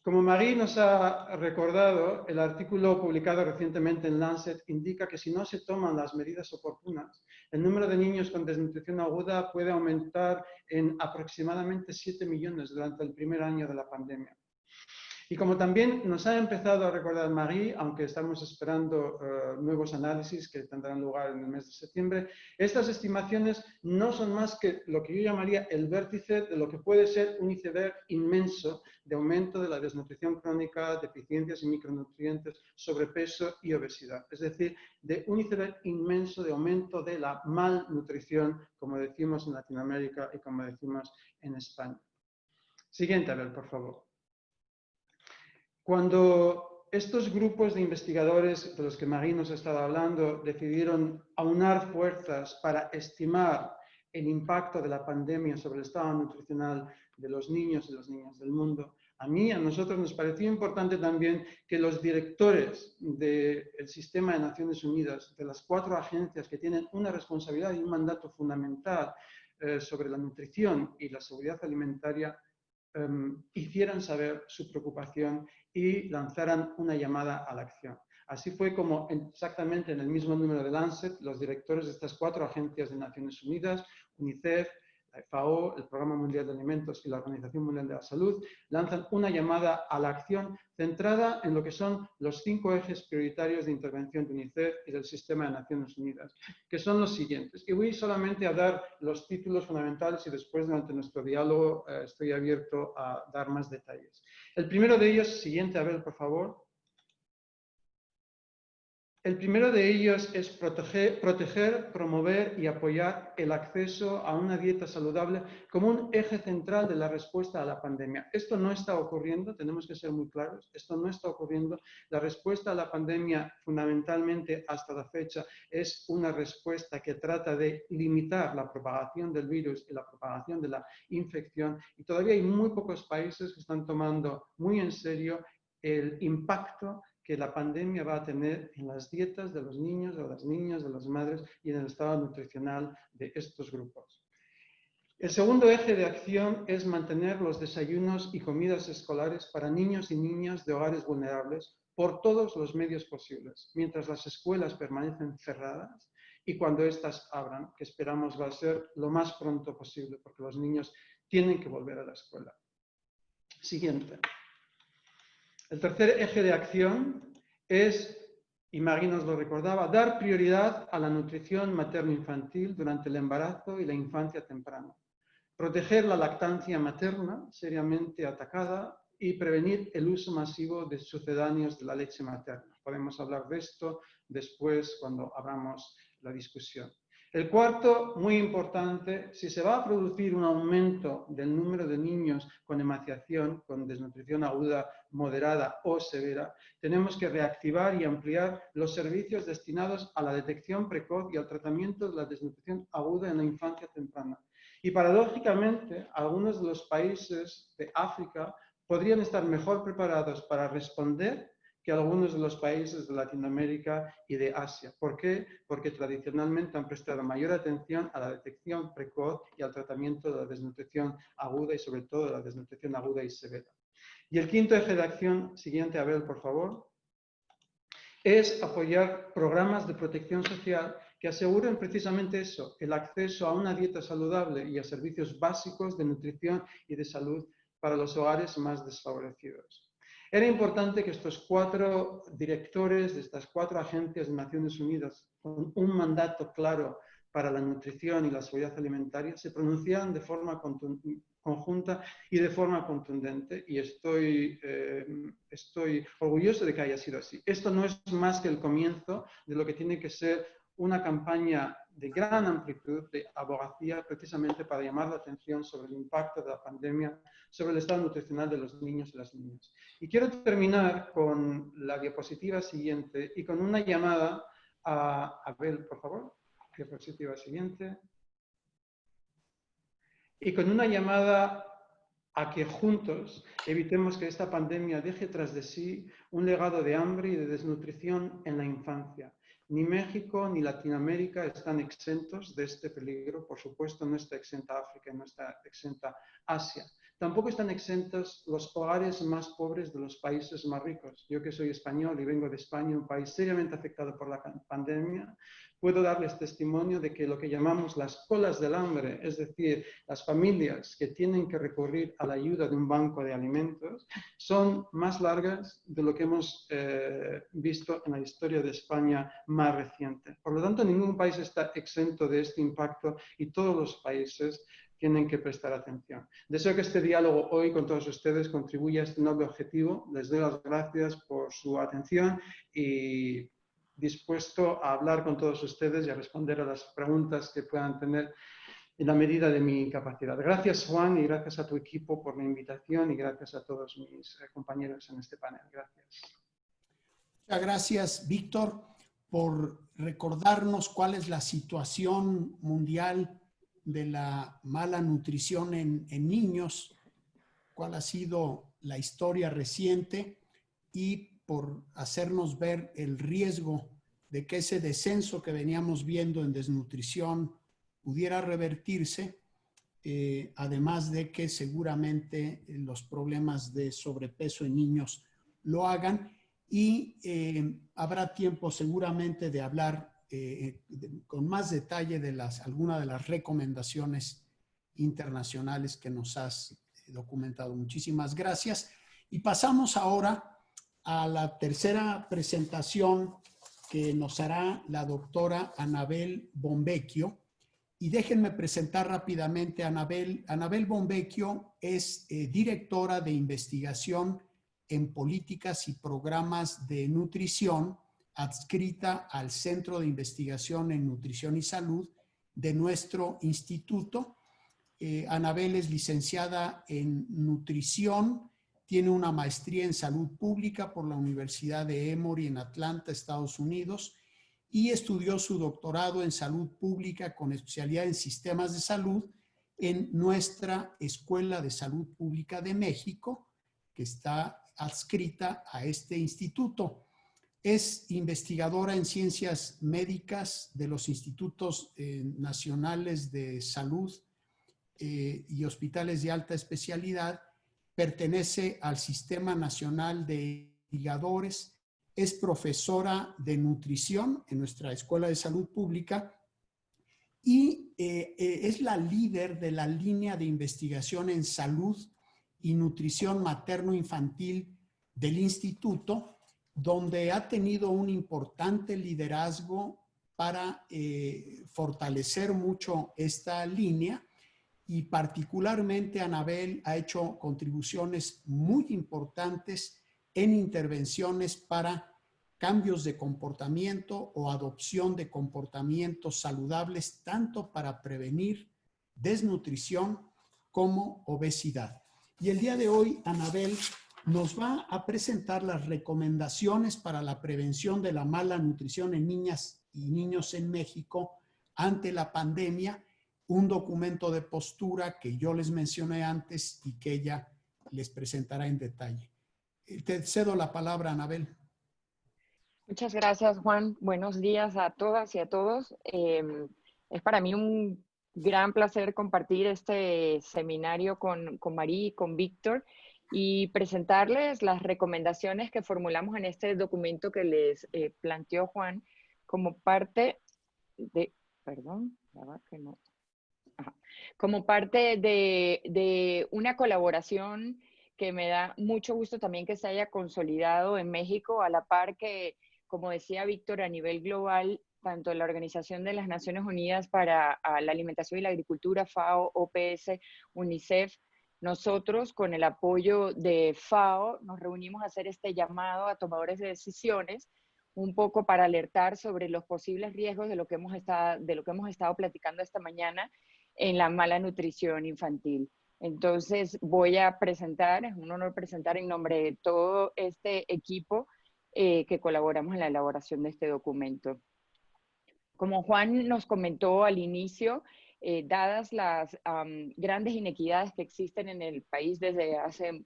Como Marie nos ha recordado, el artículo publicado recientemente en Lancet indica que si no se toman las medidas oportunas, el número de niños con desnutrición aguda puede aumentar en aproximadamente 7 millones durante el primer año de la pandemia. Y como también nos ha empezado a recordar Marie, aunque estamos esperando nuevos análisis que tendrán lugar en el mes de septiembre, estas estimaciones no son más que lo que yo llamaría el vértice de lo que puede ser un iceberg inmenso de aumento de la desnutrición crónica, deficiencias en micronutrientes, sobrepeso y obesidad. Es decir, de un iceberg inmenso de aumento de la malnutrición, como decimos en Latinoamérica y como decimos en España. Siguiente, Abel, por favor. Cuando estos grupos de investigadores de los que Marie nos ha estado hablando decidieron aunar fuerzas para estimar el impacto de la pandemia sobre el estado nutricional de los niños y las niñas del mundo, a nosotros nos pareció importante también que los directores del sistema de Naciones Unidas, de las 4 agencias que tienen una responsabilidad y un mandato fundamental sobre la nutrición y la seguridad alimentaria, hicieran saber su preocupación y lanzaran una llamada a la acción. Así fue como exactamente en el mismo número de Lancet, los directores de estas 4 agencias de Naciones Unidas, UNICEF, la FAO, el Programa Mundial de Alimentos y la Organización Mundial de la Salud, lanzan una llamada a la acción centrada en lo que son los 5 ejes prioritarios de intervención de UNICEF y del Sistema de Naciones Unidas, que son los siguientes. Y voy solamente a dar los títulos fundamentales y después durante nuestro diálogo estoy abierto a dar más detalles. El primero de ellos, siguiente, Abel, por favor. El primero de ellos es proteger, promover y apoyar el acceso a una dieta saludable como un eje central de la respuesta a la pandemia. Esto no está ocurriendo, tenemos que ser muy claros, esto no está ocurriendo. La respuesta a la pandemia, fundamentalmente hasta la fecha, es una respuesta que trata de limitar la propagación del virus y la propagación de la infección. Y todavía hay muy pocos países que están tomando muy en serio el impacto que la pandemia va a tener en las dietas de los niños, de las niñas, de las madres y en el estado nutricional de estos grupos. El segundo eje de acción es mantener los desayunos y comidas escolares para niños y niñas de hogares vulnerables por todos los medios posibles, mientras las escuelas permanecen cerradas y cuando éstas abran, que esperamos va a ser lo más pronto posible, porque los niños tienen que volver a la escuela. Siguiente. El tercer eje de acción es, y Marie nos lo recordaba, dar prioridad a la nutrición materno-infantil durante el embarazo y la infancia temprana. Proteger la lactancia materna, seriamente atacada, y prevenir el uso masivo de sucedáneos de la leche materna. Podemos hablar de esto después cuando abramos la discusión. El cuarto, muy importante, si se va a producir un aumento del número de niños con emaciación, con desnutrición aguda, moderada o severa, tenemos que reactivar y ampliar los servicios destinados a la detección precoz y al tratamiento de la desnutrición aguda en la infancia temprana. Y paradójicamente, algunos de los países de África podrían estar mejor preparados para responder que algunos de los países de Latinoamérica y de Asia. ¿Por qué? Porque tradicionalmente han prestado mayor atención a la detección precoz y al tratamiento de la desnutrición aguda y sobre todo de la desnutrición aguda y severa. Y el quinto eje de acción, siguiente, Abel, por favor, es apoyar programas de protección social que aseguren precisamente eso, el acceso a una dieta saludable y a servicios básicos de nutrición y de salud para los hogares más desfavorecidos. Era importante que estos 4 directores de estas 4 agencias de Naciones Unidas, con un mandato claro para la nutrición y la seguridad alimentaria, se pronunciaran de forma conjunta y de forma contundente, y estoy orgulloso de que haya sido así. Esto no es más que el comienzo de lo que tiene que ser una campaña de gran amplitud de abogacía precisamente para llamar la atención sobre el impacto de la pandemia sobre el estado nutricional de los niños y las niñas. Y quiero terminar con la diapositiva siguiente y con una llamada a Abel, por favor. Diapositiva siguiente. y con una llamada a que juntos evitemos que esta pandemia deje tras de sí un legado de hambre y de desnutrición en la infancia. Ni México ni Latinoamérica están exentos de este peligro. Por supuesto, no está exenta África, no está exenta Asia. Tampoco están exentos los hogares más pobres de los países más ricos. Yo que soy español y vengo de España, un país seriamente afectado por la pandemia, puedo darles testimonio de que lo que llamamos las colas del hambre, es decir, las familias que tienen que recurrir a la ayuda de un banco de alimentos, son más largas de lo que hemos visto en la historia de España más reciente. Por lo tanto, ningún país está exento de este impacto y todos los países tienen que prestar atención. Deseo que este diálogo hoy con todos ustedes contribuya a este noble objetivo. Les doy las gracias por su atención y dispuesto a hablar con todos ustedes y a responder a las preguntas que puedan tener en la medida de mi capacidad. Gracias, Juan, y gracias a tu equipo por la invitación y gracias a todos mis compañeros en este panel. Gracias. Muchas gracias, Víctor, por recordarnos cuál es la situación mundial de la mala nutrición en niños, cuál ha sido la historia reciente y por hacernos ver el riesgo de que ese descenso que veníamos viendo en desnutrición pudiera revertirse, además de que seguramente los problemas de sobrepeso en niños lo hagan y habrá tiempo seguramente de hablar con más detalle de algunas de las recomendaciones internacionales que nos has documentado. Muchísimas gracias. Y pasamos ahora a la tercera presentación que nos hará la doctora Anabel Bombecchio. Y déjenme presentar rápidamente a Anabel. Anabel Bombecchio es directora de investigación en políticas y programas de nutrición, adscrita al Centro de Investigación en Nutrición y Salud de nuestro instituto. Anabel es licenciada en nutrición, tiene una maestría en salud pública por la Universidad de Emory en Atlanta, Estados Unidos, y estudió su doctorado en salud pública con especialidad en sistemas de salud en nuestra Escuela de Salud Pública de México, que está adscrita a este instituto. Es investigadora en ciencias médicas de los institutos nacionales de salud y hospitales de alta especialidad. Pertenece al Sistema Nacional de Investigadores. Es profesora de nutrición en nuestra Escuela de Salud Pública y es la líder de la línea de investigación en salud y nutrición materno-infantil del instituto, donde ha tenido un importante liderazgo para fortalecer mucho esta línea y particularmente Anabel ha hecho contribuciones muy importantes en intervenciones para cambios de comportamiento o adopción de comportamientos saludables, tanto para prevenir desnutrición como obesidad. Y el día de hoy, Anabel nos va a presentar las recomendaciones para la prevención de la mala nutrición en niñas y niños en México ante la pandemia, un documento de postura que yo les mencioné antes y que ella les presentará en detalle. Te cedo la palabra, Anabel. Muchas gracias, Juan. Buenos días a todas y a todos. Es para mí un gran placer compartir este seminario con María y con Víctor y presentarles las recomendaciones que formulamos en este documento que les planteó Juan como parte de, perdón, ya va que no. Ajá. Como parte de una colaboración que me da mucho gusto también que se haya consolidado en México, a la par que, como decía Víctor, a nivel global, tanto la Organización de las Naciones Unidas para la Alimentación y la Agricultura, FAO, OPS, UNICEF, nosotros con el apoyo de FAO nos reunimos a hacer este llamado a tomadores de decisiones, un poco para alertar sobre los posibles riesgos de lo que hemos estado platicando esta mañana en la mala nutrición infantil. Entonces voy a presentar, es un honor presentar en nombre de todo este equipo que colaboramos en la elaboración de este documento. Como Juan nos comentó al inicio, dadas las grandes inequidades que existen en el país desde hace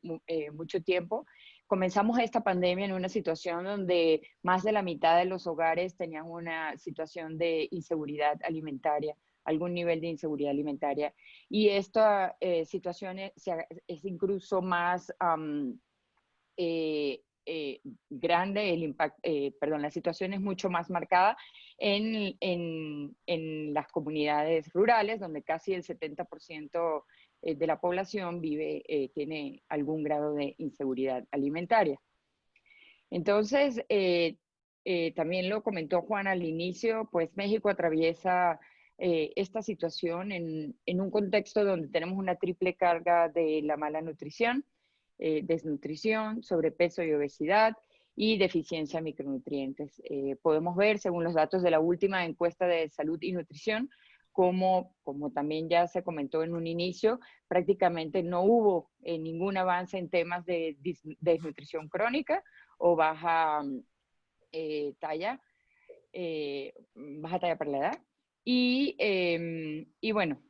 mucho tiempo, comenzamos esta pandemia en una situación donde más de la mitad de los hogares tenían una situación de inseguridad alimentaria, algún nivel de inseguridad alimentaria. Y esta situación es incluso más grande, el impacto, perdón, la situación es mucho más marcada en las comunidades rurales, donde casi el 70% de la población tiene algún grado de inseguridad alimentaria. Entonces, también lo comentó Juan al inicio, pues México atraviesa esta situación en un contexto donde tenemos una triple carga de la mala nutrición, desnutrición, sobrepeso y obesidad, y deficiencia de micronutrientes. Podemos ver, según los datos de la última encuesta de salud y nutrición, como también ya se comentó en un inicio, prácticamente no hubo ningún avance en temas de desnutrición crónica o baja talla para la edad. Y bueno,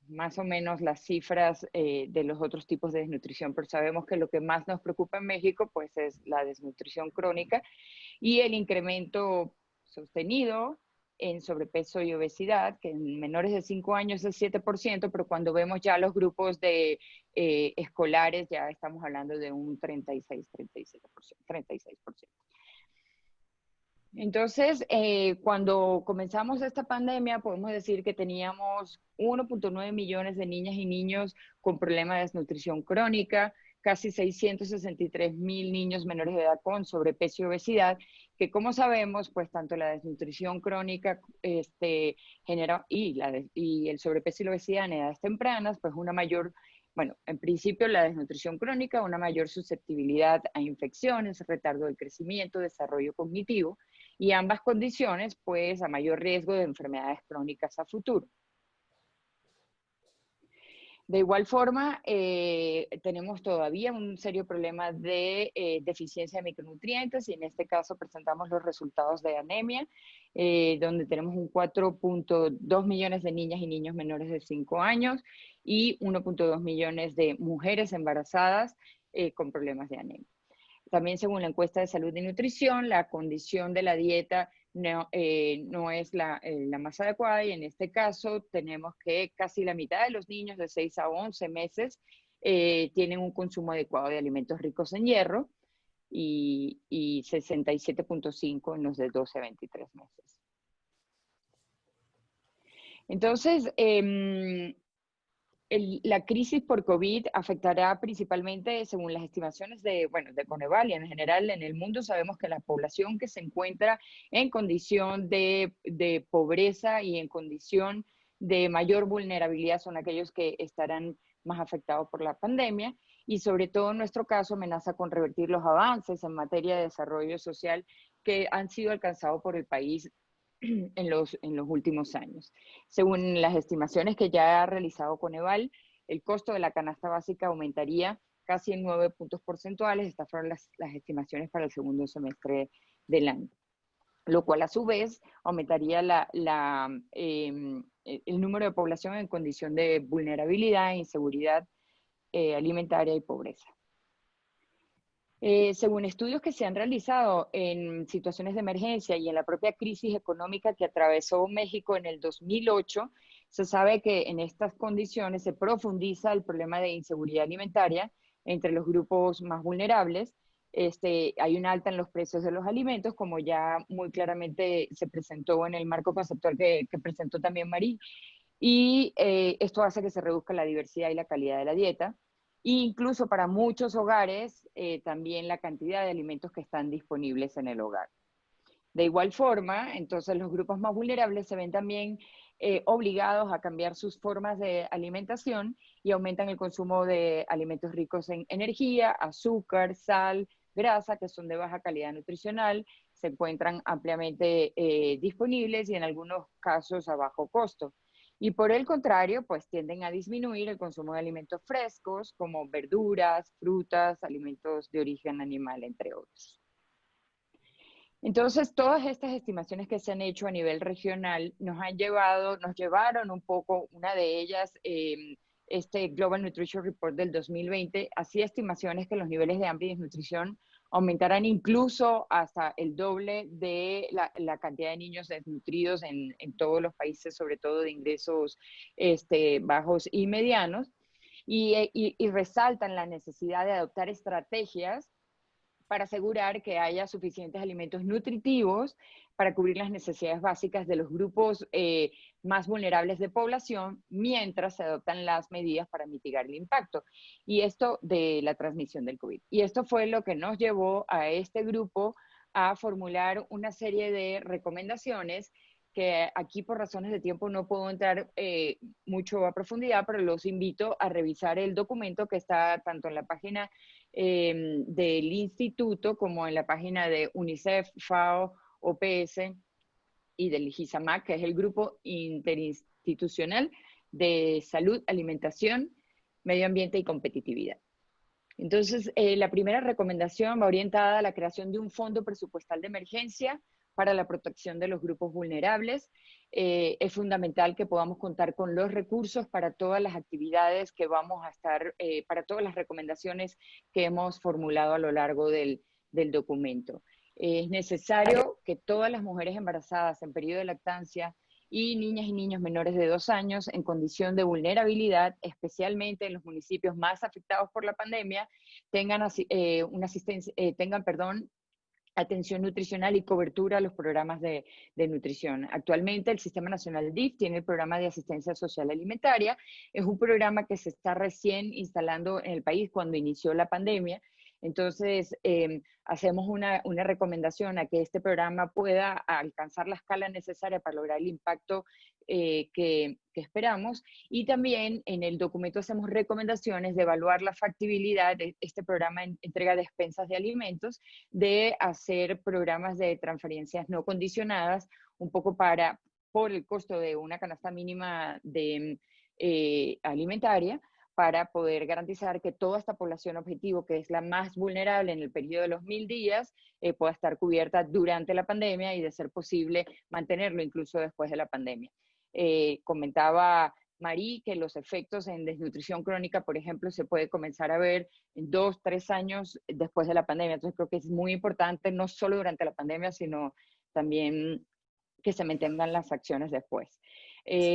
más o menos las cifras de los otros tipos de desnutrición, pero sabemos que lo que más nos preocupa en México pues es la desnutrición crónica y el incremento sostenido en sobrepeso y obesidad, que en menores de 5 años es 7%, pero cuando vemos ya los grupos de escolares ya estamos hablando de un 36%. Entonces, cuando comenzamos esta pandemia, podemos decir que teníamos 1.9 millones de niñas y niños con problemas de desnutrición crónica, casi 663,000 niños menores de edad con sobrepeso y obesidad, que como sabemos, pues tanto la desnutrición crónica genera, y el sobrepeso y la obesidad en edades tempranas, pues una mayor, bueno, en principio la desnutrición crónica, una mayor susceptibilidad a infecciones, retardo del crecimiento, desarrollo cognitivo, y ambas condiciones, pues, a mayor riesgo de enfermedades crónicas a futuro. De igual forma, tenemos todavía un serio problema de deficiencia de micronutrientes y en este caso presentamos los resultados de anemia, donde tenemos un 4.2 millones de niñas y niños menores de 5 años y 1.2 millones de mujeres embarazadas con problemas de anemia. También según la encuesta de salud y nutrición, la condición de la dieta no es la más adecuada y en este caso tenemos que casi la mitad de los niños de 6 a 11 meses tienen un consumo adecuado de alimentos ricos en hierro y 67.5 en los de 12 a 23 meses. Entonces, la crisis por COVID afectará principalmente, según las estimaciones de Coneval y en general en el mundo, sabemos que la población que se encuentra en condición de pobreza y en condición de mayor vulnerabilidad son aquellos que estarán más afectados por la pandemia y sobre todo en nuestro caso amenaza con revertir los avances en materia de desarrollo social que han sido alcanzados por el país en los últimos años. Según las estimaciones que ya ha realizado Coneval, el costo de la canasta básica aumentaría casi en 9 puntos porcentuales. Estas fueron las estimaciones para el segundo semestre del año, lo cual a su vez aumentaría el número de población en condición de vulnerabilidad, inseguridad alimentaria y pobreza. Según estudios que se han realizado en situaciones de emergencia y en la propia crisis económica que atravesó México en el 2008, se sabe que en estas condiciones se profundiza el problema de inseguridad alimentaria entre los grupos más vulnerables. Hay un alta en los precios de los alimentos, como ya muy claramente se presentó en el marco conceptual que presentó también Marí, y esto hace que se reduzca la diversidad y la calidad de la dieta. E incluso para muchos hogares, también la cantidad de alimentos que están disponibles en el hogar. De igual forma, entonces los grupos más vulnerables se ven también obligados a cambiar sus formas de alimentación y aumentan el consumo de alimentos ricos en energía, azúcar, sal, grasa, que son de baja calidad nutricional, se encuentran ampliamente disponibles y en algunos casos a bajo costo. Y por el contrario, pues tienden a disminuir el consumo de alimentos frescos como verduras, frutas, alimentos de origen animal, entre otros. Entonces, todas estas estimaciones que se han hecho a nivel regional nos llevaron un poco, una de ellas, este Global Nutrition Report del 2020, hacía estimaciones que los niveles de hambre y desnutrición aumentarán incluso hasta el doble de la cantidad de niños desnutridos en todos los países, sobre todo de ingresos bajos y medianos, y resaltan la necesidad de adoptar estrategias para asegurar que haya suficientes alimentos nutritivos para cubrir las necesidades básicas de los grupos más vulnerables de población, mientras se adoptan las medidas para mitigar el impacto y esto de la transmisión del COVID. Y esto fue lo que nos llevó a este grupo a formular una serie de recomendaciones que aquí por razones de tiempo no puedo entrar mucho a profundidad, pero los invito a revisar el documento que está tanto en la página del instituto como en la página de UNICEF, FAO, OPS y del GISAMAC, que es el Grupo Interinstitucional de Salud, Alimentación, Medio Ambiente y Competitividad. Entonces, la primera recomendación va orientada a la creación de un fondo presupuestal de emergencia para la protección de los grupos vulnerables. Es fundamental que podamos contar con los recursos para todas las actividades que vamos a estar, para todas las recomendaciones que hemos formulado a lo largo del documento. Es necesario que todas las mujeres embarazadas en periodo de lactancia y niñas y niños menores de 2 años en condición de vulnerabilidad, especialmente en los municipios más afectados por la pandemia, tengan atención nutricional y cobertura a los programas de nutrición. Actualmente el Sistema Nacional DIF tiene el programa de asistencia social alimentaria. Es un programa que se está recién instalando en el país cuando inició la pandemia. Entonces, hacemos una recomendación a que este programa pueda alcanzar la escala necesaria para lograr el impacto que esperamos. Y también en el documento hacemos recomendaciones de evaluar la factibilidad de este programa en entrega de despensas de alimentos, de hacer programas de transferencias no condicionadas, un poco por el costo de una canasta mínima de alimentaria, para poder garantizar que toda esta población objetivo, que es la más vulnerable en el periodo de los 1000 días, pueda estar cubierta durante la pandemia y, de ser posible, mantenerlo incluso después de la pandemia. Comentaba Marí que los efectos en desnutrición crónica, por ejemplo, se puede comenzar a ver en 2, 3 años después de la pandemia. Entonces creo que es muy importante, no solo durante la pandemia, sino también que se mantengan las acciones después.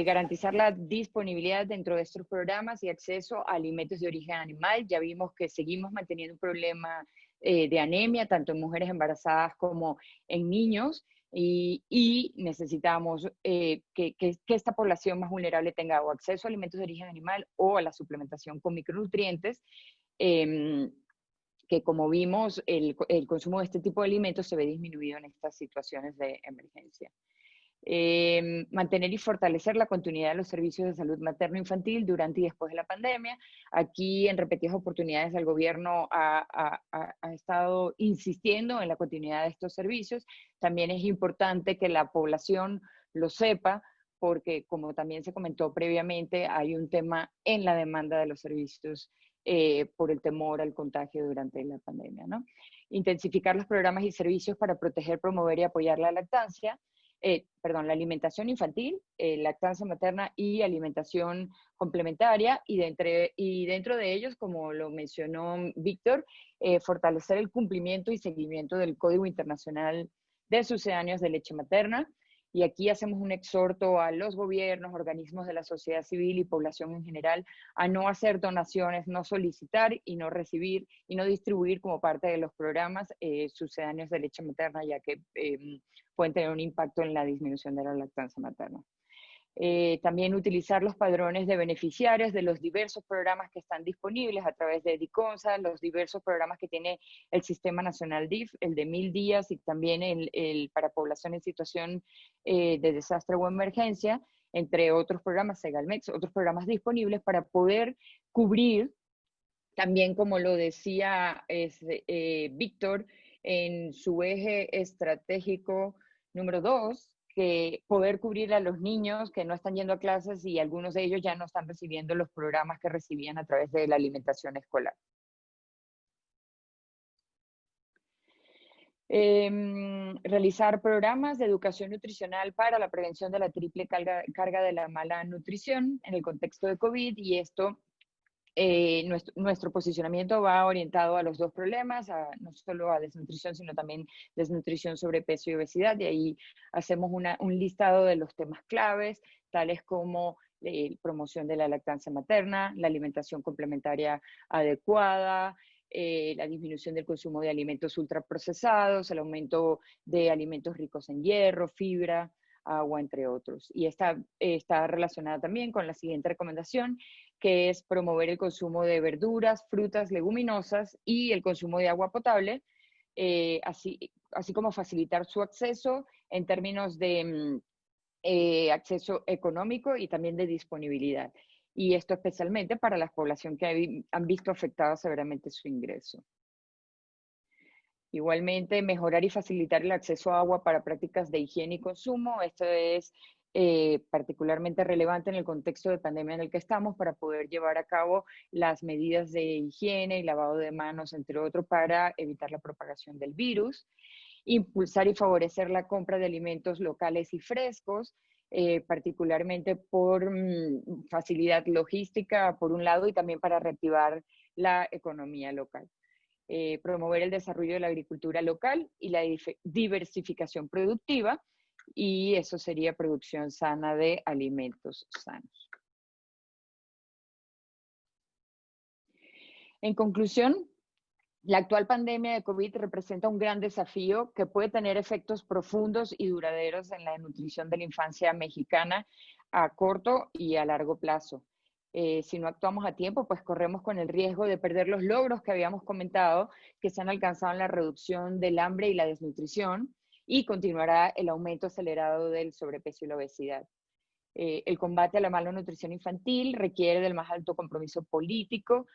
Garantizar la disponibilidad dentro de estos programas y acceso a alimentos de origen animal. Ya vimos que seguimos manteniendo un problema de anemia, tanto en mujeres embarazadas como en niños, y necesitamos que esta población más vulnerable tenga o acceso a alimentos de origen animal o a la suplementación con micronutrientes, que, como vimos, el consumo de este tipo de alimentos se ve disminuido en estas situaciones de emergencia. Mantener y fortalecer la continuidad de los servicios de salud materno-infantil durante y después de la pandemia. Aquí, en repetidas oportunidades, el gobierno ha estado insistiendo en la continuidad de estos servicios. También es importante que la población lo sepa, porque, como también se comentó previamente, hay un tema en la demanda de los servicios por el temor al contagio durante la pandemia, ¿no? Intensificar los programas y servicios para proteger, promover y apoyar la lactancia. La alimentación infantil, lactancia materna y alimentación complementaria, y dentro de ellos, como lo mencionó Víctor, fortalecer el cumplimiento y seguimiento del Código Internacional de Sucedáneos de Leche Materna. Y aquí hacemos un exhorto a los gobiernos, organismos de la sociedad civil y población en general a no hacer donaciones, no solicitar y no recibir y no distribuir como parte de los programas sucedáneos de leche materna, ya que pueden tener un impacto en la disminución de la lactancia materna. También utilizar los padrones de beneficiarios de los diversos programas que están disponibles a través de DICONSA, los diversos programas que tiene el Sistema Nacional DIF, el de 1000 días y también el para población en situación de desastre o emergencia, entre otros programas, Segalmex, otros programas disponibles para poder cubrir, también como lo decía Víctor, en su eje estratégico número 2, que poder cubrir a los niños que no están yendo a clases y algunos de ellos ya no están recibiendo los programas que recibían a través de la alimentación escolar. Realizar programas de educación nutricional para la prevención de la triple carga de la mala nutrición en el contexto de COVID, y esto, nuestro posicionamiento va orientado a los dos problemas, no solo a desnutrición, sino también desnutrición, sobrepeso y obesidad, y ahí hacemos un listado de los temas claves, tales como promoción de la lactancia materna, la alimentación complementaria adecuada, la disminución del consumo de alimentos ultraprocesados, el aumento de alimentos ricos en hierro, fibra, agua, entre otros. Y está relacionada también con la siguiente recomendación, que es promover el consumo de verduras, frutas, leguminosas y el consumo de agua potable, así como facilitar su acceso en términos de acceso económico y también de disponibilidad. Y esto especialmente para la población que han visto afectada severamente su ingreso. Igualmente, mejorar y facilitar el acceso a agua para prácticas de higiene y consumo. Esto es particularmente relevante en el contexto de pandemia en el que estamos, para poder llevar a cabo las medidas de higiene y lavado de manos, entre otros, para evitar la propagación del virus. Impulsar y favorecer la compra de alimentos locales y frescos, particularmente por facilidad logística, por un lado, y también para reactivar la economía local. Promover el desarrollo de la agricultura local y la diversificación productiva, y eso sería producción sana de alimentos sanos. En conclusión, la actual pandemia de COVID representa un gran desafío que puede tener efectos profundos y duraderos en la nutrición de la infancia mexicana a corto y a largo plazo. Si no actuamos a tiempo, pues corremos con el riesgo de perder los logros que habíamos comentado, que se han alcanzado en la reducción del hambre y la desnutrición, y continuará el aumento acelerado del sobrepeso y la obesidad. El combate a la malnutrición infantil requiere del más alto compromiso político.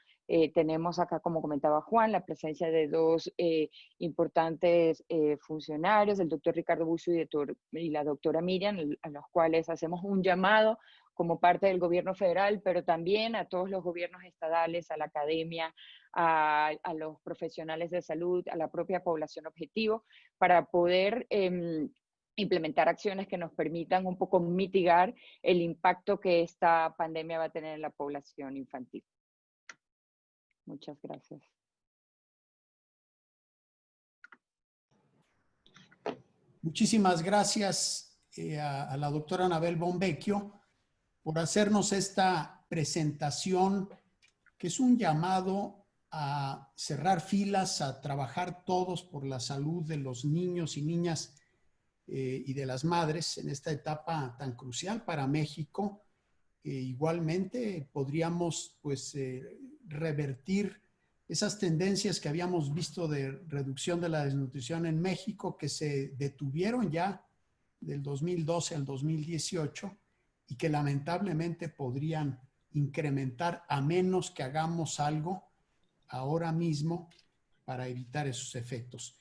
Tenemos acá, como comentaba Juan, la presencia de dos importantes funcionarios, el doctor Ricardo Bucio y la doctora Miriam, a los cuales hacemos un llamado como parte del gobierno federal, pero también a todos los gobiernos estadales, a la academia, a los profesionales de salud, a la propia población objetivo, para poder implementar acciones que nos permitan un poco mitigar el impacto que esta pandemia va a tener en la población infantil. Muchas gracias. Muchísimas gracias a la doctora Anabel Bombecchio por hacernos esta presentación, que es un llamado a cerrar filas, a trabajar todos por la salud de los niños y niñas y de las madres en esta etapa tan crucial para México. Igualmente podríamos revertir esas tendencias que habíamos visto de reducción de la desnutrición en México, que se detuvieron ya del 2012 al 2018 y que lamentablemente podrían incrementar a menos que hagamos algo ahora mismo para evitar esos efectos.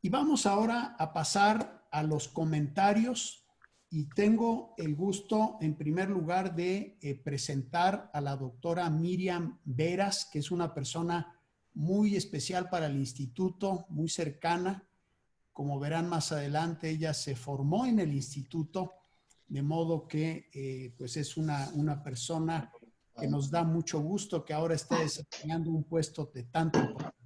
Y vamos ahora a pasar a los comentarios, y tengo el gusto, en primer lugar, de presentar a la doctora Miriam Veras, que es una persona muy especial para el instituto, muy cercana. Como verán más adelante, ella se formó en el instituto, de modo que pues es una persona que nos da mucho gusto que ahora esté desempeñando un puesto de tanta importancia.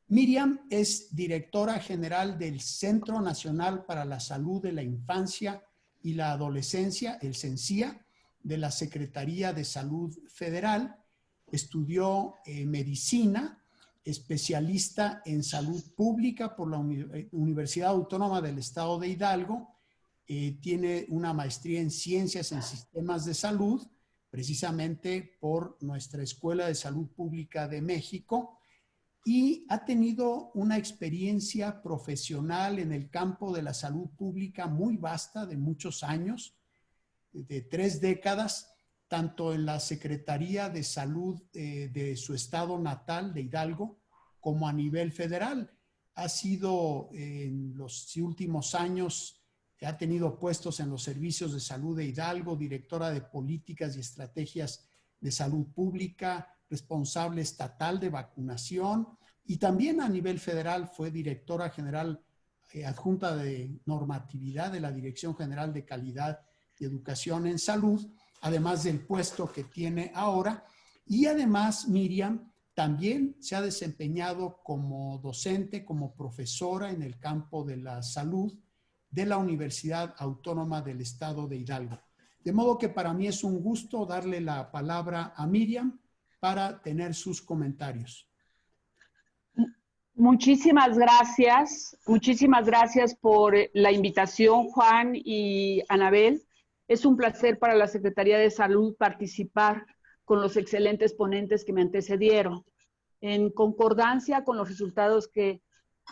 Miriam es directora general del Centro Nacional para la Salud de la Infancia y la Adolescencia, el CENSIA, de la Secretaría de Salud Federal. Estudió medicina, especialista en salud pública por la Universidad Autónoma del Estado de Hidalgo. Tiene una maestría en ciencias en sistemas de salud, precisamente por nuestra Escuela de Salud Pública de México, y ha tenido una experiencia profesional en el campo de la salud pública muy vasta, de muchos años, de 3 décadas, tanto en la Secretaría de Salud de su estado natal, de Hidalgo, como a nivel federal. Ha sido en los últimos años, ha tenido puestos en los servicios de salud de Hidalgo, directora de políticas y estrategias de salud pública, responsable estatal de vacunación, y también a nivel federal fue directora general adjunta de normatividad de la Dirección General de Calidad y Educación en Salud, además del puesto que tiene ahora. Y además, Miriam también se ha desempeñado como docente, como profesora en el campo de la salud de la Universidad Autónoma del Estado de Hidalgo. De modo que para mí es un gusto darle la palabra a Miriam para tener sus comentarios. Muchísimas gracias por la invitación, Juan y Anabel. Es un placer para la Secretaría de Salud participar con los excelentes ponentes que me antecedieron. En concordancia con los resultados que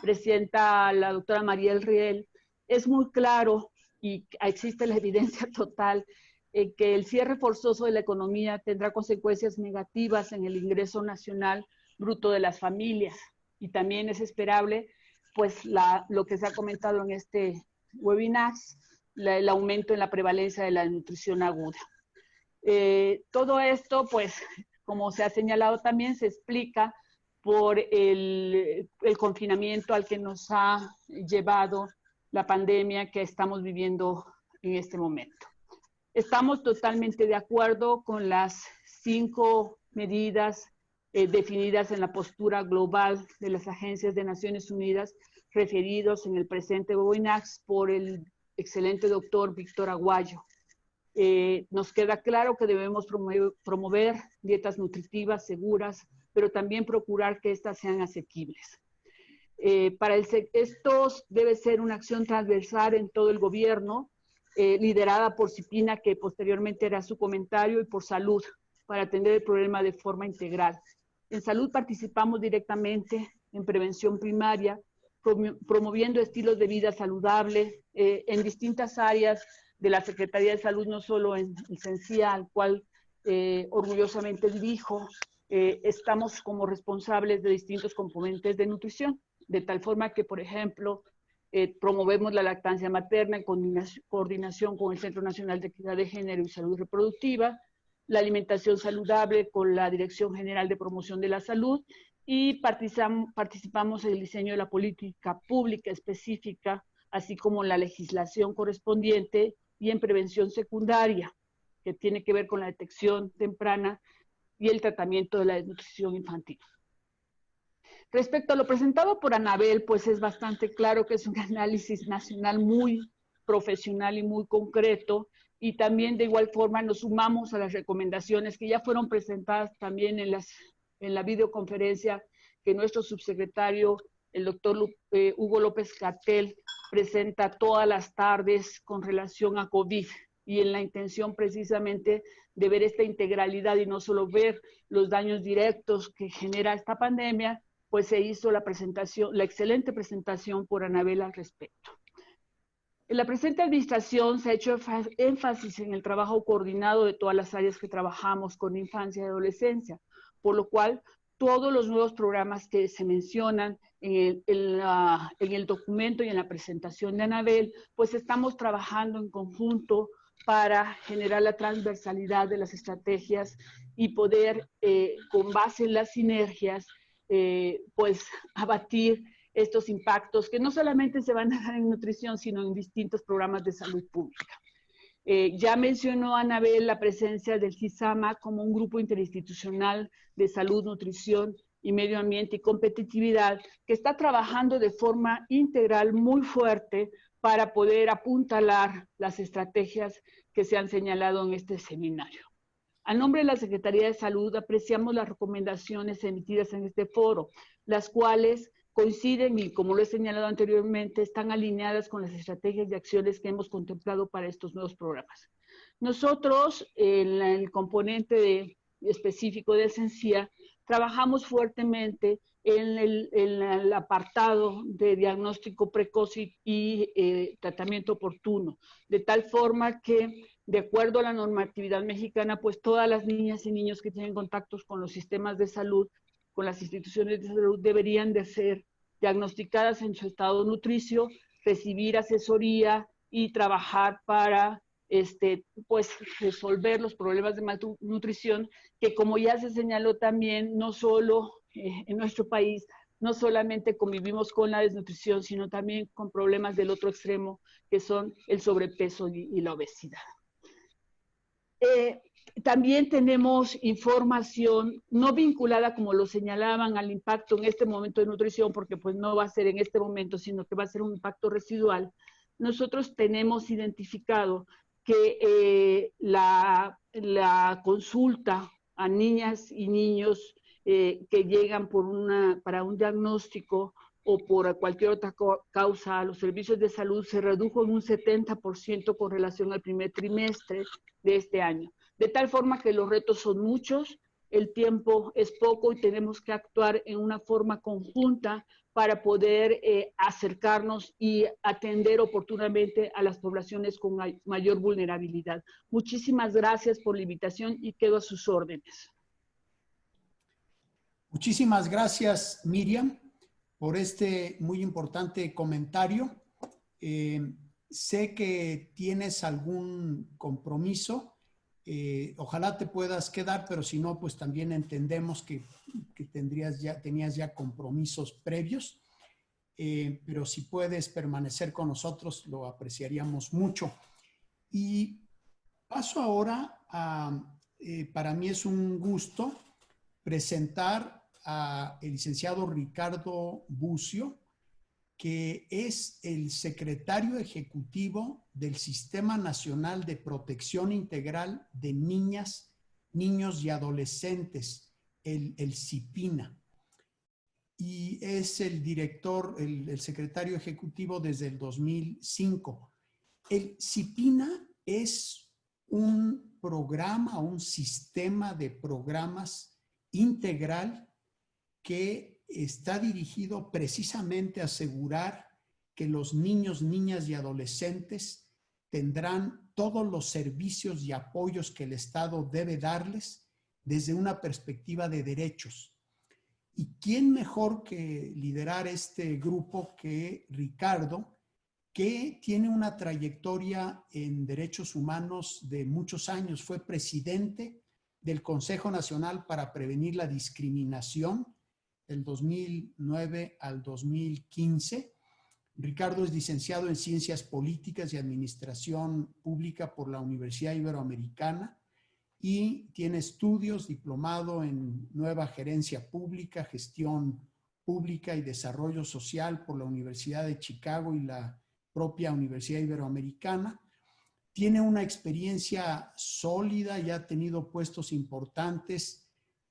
presenta la doctora Mariel Riel, es muy claro y existe la evidencia total que el cierre forzoso de la economía tendrá consecuencias negativas en el ingreso nacional bruto de las familias. Y también es esperable, pues, lo que se ha comentado en este webinar, el aumento en la prevalencia de la desnutrición aguda. Todo esto, pues, como se ha señalado también, se explica por el confinamiento al que nos ha llevado la pandemia que estamos viviendo en este momento. Estamos totalmente de acuerdo con las 5 medidas definidas en la postura global de las agencias de Naciones Unidas referidos en el presente webinar por el excelente doctor Víctor Aguayo. Nos queda claro que debemos promover dietas nutritivas, seguras, pero también procurar que éstas sean asequibles. Esto debe ser una acción transversal en todo el gobierno, liderada por Cipina, que posteriormente hará su comentario, y por Salud, para atender el problema de forma integral. En Salud participamos directamente en prevención primaria, promoviendo estilos de vida saludable en distintas áreas de la Secretaría de Salud, no solo en el CENSIA, al cual orgullosamente dirijo. Estamos como responsables de distintos componentes de nutrición, de tal forma que, por ejemplo, promovemos la lactancia materna en coordinación con el Centro Nacional de Equidad de Género y Salud Reproductiva, la alimentación saludable con la Dirección General de Promoción de la Salud, y participamos en el diseño de la política pública específica, así como la legislación correspondiente, y en prevención secundaria, que tiene que ver con la detección temprana y el tratamiento de la desnutrición infantil. Respecto a lo presentado por Anabel, pues es bastante claro que es un análisis nacional muy profesional y muy concreto, y también de igual forma nos sumamos a las recomendaciones que ya fueron presentadas también en la videoconferencia que nuestro subsecretario, el doctor Hugo López-Gatell, presenta todas las tardes con relación a COVID, y en la intención precisamente de ver esta integralidad y no solo ver los daños directos que genera esta pandemia, pues se hizo la excelente presentación por Anabel al respecto. En la presente administración se ha hecho énfasis en el trabajo coordinado de todas las áreas que trabajamos con infancia y adolescencia, por lo cual todos los nuevos programas que se mencionan en el documento y en la presentación de Anabel, pues estamos trabajando en conjunto para generar la transversalidad de las estrategias y poder, con base en las sinergias, pues abatir estos impactos que no solamente se van a dar en nutrición, sino en distintos programas de salud pública. Ya mencionó Anabel la presencia del GISAMA como un grupo interinstitucional de salud, nutrición y medio ambiente y competitividad, que está trabajando de forma integral muy fuerte para poder apuntalar las estrategias que se han señalado en este seminario. A nombre de la Secretaría de Salud, apreciamos las recomendaciones emitidas en este foro, las cuales coinciden y, como lo he señalado anteriormente, están alineadas con las estrategias y acciones que hemos contemplado para estos nuevos programas. Nosotros, en el componente específico de CENSIA, trabajamos fuertemente en el apartado de diagnóstico precoz y tratamiento oportuno, de tal forma que, de acuerdo a la normatividad mexicana, pues todas las niñas y niños que tienen contactos con los sistemas de salud, con las instituciones de salud, deberían de ser diagnosticadas en su estado nutricio, recibir asesoría y trabajar para pues resolver los problemas de malnutrición, que, como ya se señaló también, no solo en nuestro país, no solamente convivimos con la desnutrición, sino también con problemas del otro extremo, que son el sobrepeso y la obesidad. También tenemos información no vinculada, como lo señalaban, al impacto en este momento de nutrición, porque pues no va a ser en este momento, sino que va a ser un impacto residual. Nosotros tenemos identificado que la consulta a niñas y niños que llegan para un diagnóstico o por cualquier otra causa a los servicios de salud se redujo en un 70% con relación al primer trimestre de este año. De tal forma que los retos son muchos, el tiempo es poco y tenemos que actuar en una forma conjunta para poder acercarnos y atender oportunamente a las poblaciones con mayor vulnerabilidad. Muchísimas gracias por la invitación y quedo a sus órdenes. Muchísimas gracias, Miriam, por este muy importante comentario. Sé que tienes algún compromiso. Ojalá te puedas quedar, pero si no, pues también entendemos que tenías ya compromisos previos. Pero si puedes permanecer con nosotros, lo apreciaríamos mucho. Y paso ahora para mí es un gusto presentar al licenciado Ricardo Bucio, que es el secretario ejecutivo del Sistema Nacional de Protección Integral de Niñas, Niños y Adolescentes, el CIPINA. Y es el director, el secretario ejecutivo desde el 2005. El CIPINA es un programa, un sistema de programas integral que está dirigido precisamente a asegurar que los niños, niñas y adolescentes tendrán todos los servicios y apoyos que el Estado debe darles desde una perspectiva de derechos. ¿Y quién mejor que liderar este grupo que Ricardo, que tiene una trayectoria en derechos humanos de muchos años? Fue presidente del Consejo Nacional para Prevenir la Discriminación del 2009 al 2015. Ricardo es licenciado en Ciencias Políticas y Administración Pública por la Universidad Iberoamericana y tiene estudios diplomado en Nueva Gerencia Pública, Gestión Pública y Desarrollo Social por la Universidad de Chicago y la propia Universidad Iberoamericana. Tiene una experiencia sólida y ha tenido puestos importantes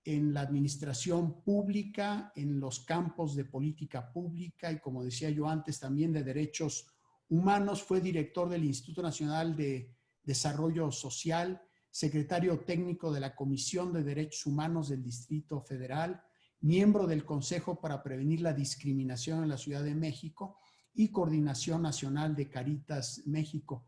en la administración pública, en los campos de política pública y, como decía yo antes, también de derechos humanos. Fue director del Instituto Nacional de Desarrollo Social, secretario técnico de la Comisión de Derechos Humanos del Distrito Federal, miembro del Consejo para Prevenir la Discriminación en la Ciudad de México y Coordinación Nacional de Caritas México.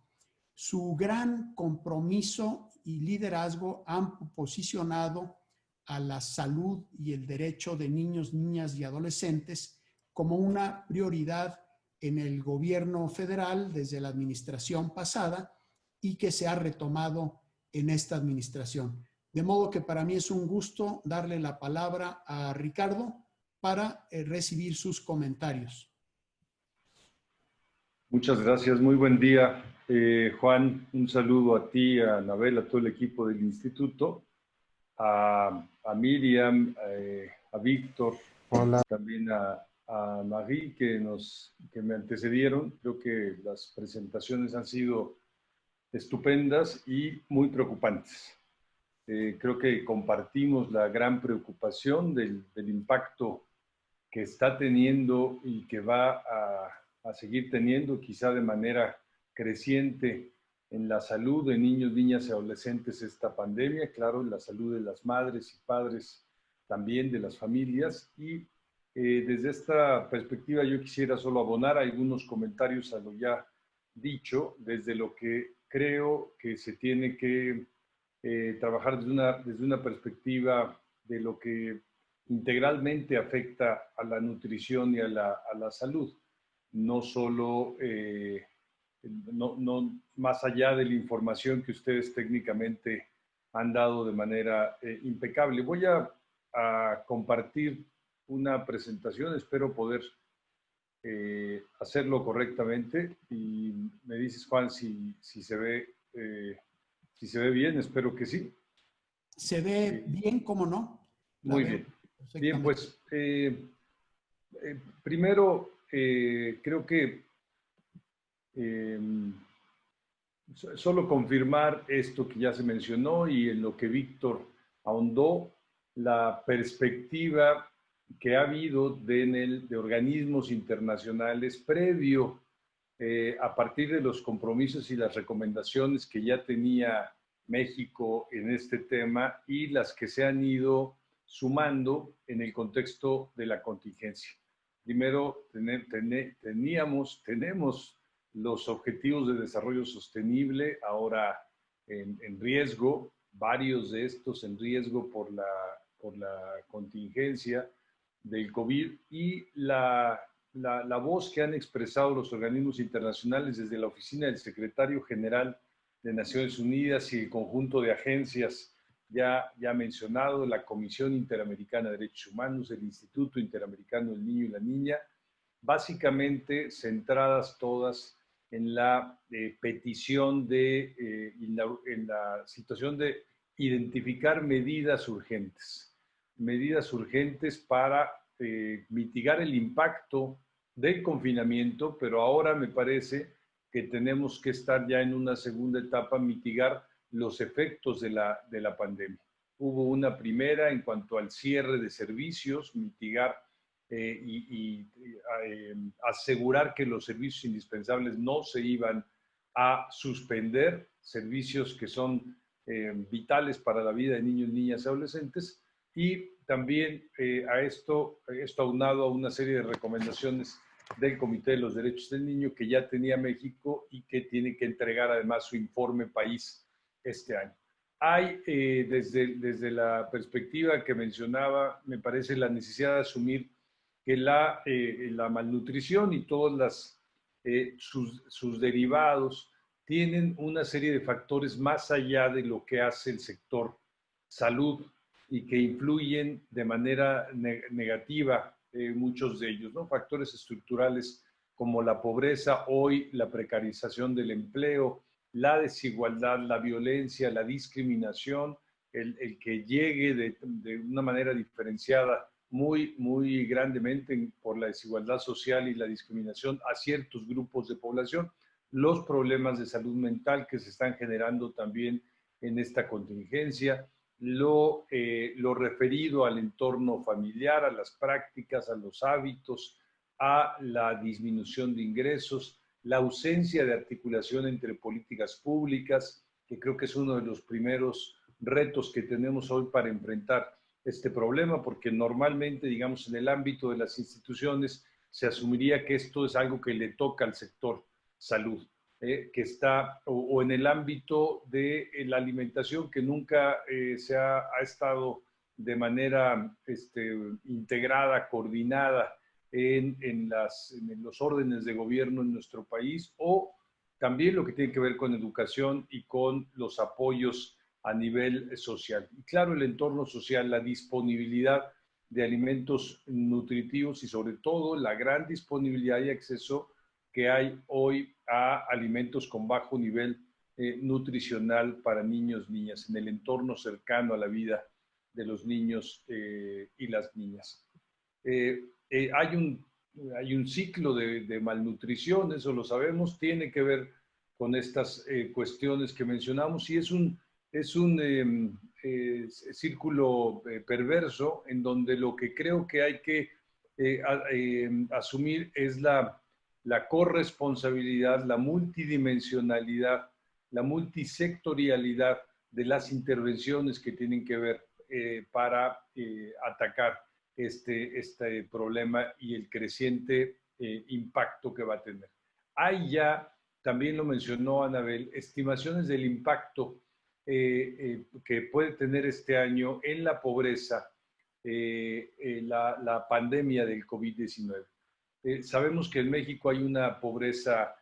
Su gran compromiso y liderazgo han posicionado a la salud y el derecho de niños, niñas y adolescentes como una prioridad en el gobierno federal desde la administración pasada y que se ha retomado en esta administración. De modo que para mí es un gusto darle la palabra a Ricardo para recibir sus comentarios. Muchas gracias, muy buen día. Juan, un saludo a ti, a Anabel, a todo el equipo del instituto. A Miriam, a Víctor, hola, también a Marie que me antecedieron. Creo que las presentaciones han sido estupendas y muy preocupantes. Creo que compartimos la gran preocupación del impacto que está teniendo y que va a seguir teniendo, quizá de manera creciente, en la salud de niños, niñas y adolescentes esta pandemia, claro, en la salud de las madres y padres también, de las familias. Y desde esta perspectiva yo quisiera solo abonar algunos comentarios a lo ya dicho, desde lo que creo que se tiene que trabajar desde una perspectiva de lo que integralmente afecta a la nutrición y a la salud, no solo no más allá de la información que ustedes técnicamente han dado de manera impecable. Voy a compartir una presentación. Espero poder hacerlo correctamente. Y me dices, Juan, si se ve bien. Espero que sí. Se ve bien, ¿cómo no? Muy bien. Bien, pues primero creo que solo confirmar esto que ya se mencionó y en lo que Víctor ahondó, la perspectiva que ha habido de organismos internacionales previo a partir de los compromisos y las recomendaciones que ya tenía México en este tema y las que se han ido sumando en el contexto de la contingencia. Primero, tenemos los objetivos de desarrollo sostenible ahora en riesgo, varios de estos en riesgo por la contingencia del COVID, y la voz que han expresado los organismos internacionales desde la oficina del secretario general de Naciones Unidas y el conjunto de agencias ya mencionado, la Comisión Interamericana de Derechos Humanos, el Instituto Interamericano del Niño y la Niña, básicamente centradas todas en la petición en la situación de identificar medidas urgentes para mitigar el impacto del confinamiento, pero ahora me parece que tenemos que estar ya en una segunda etapa, mitigar los efectos de la pandemia. Hubo una primera en cuanto al cierre de servicios, mitigar y asegurar que los servicios indispensables no se iban a suspender, servicios que son vitales para la vida de niños, niñas y adolescentes, y también a esto aunado a una serie de recomendaciones del Comité de los Derechos del Niño que ya tenía México y que tiene que entregar además su informe país este año. Hay, desde la perspectiva que mencionaba, me parece la necesidad de asumir que la malnutrición y todos sus derivados tienen una serie de factores más allá de lo que hace el sector salud y que influyen de manera negativa, muchos de ellos, ¿no? Factores estructurales como la pobreza, hoy la precarización del empleo, la desigualdad, la violencia, la discriminación, el que llegue de una manera diferenciada muy grandemente por la desigualdad social y la discriminación a ciertos grupos de población, los problemas de salud mental que se están generando también en esta contingencia, lo referido al entorno familiar, a las prácticas, a los hábitos, a la disminución de ingresos, la ausencia de articulación entre políticas públicas, que creo que es uno de los primeros retos que tenemos hoy para enfrentar este problema, porque normalmente, digamos, en el ámbito de las instituciones se asumiría que esto es algo que le toca al sector salud, que está, o en el ámbito de la alimentación, que nunca se ha estado de manera integrada, coordinada en los órdenes de gobierno en nuestro país, o también lo que tiene que ver con educación y con los apoyos a nivel social. Y claro, el entorno social, la disponibilidad de alimentos nutritivos y sobre todo la gran disponibilidad y acceso que hay hoy a alimentos con bajo nivel nutricional para niños, niñas, en el entorno cercano a la vida de los niños y las niñas. Hay un ciclo de malnutrición, eso lo sabemos, tiene que ver con estas cuestiones que mencionamos, y es un círculo perverso en donde lo que creo que hay que asumir es la corresponsabilidad, la multidimensionalidad, la multisectorialidad de las intervenciones que tienen que ver para atacar este problema y el creciente impacto que va a tener. Hay ya, también lo mencionó Anabel, estimaciones del impacto que puede tener este año en la pobreza la pandemia del COVID-19. Sabemos que en México hay una pobreza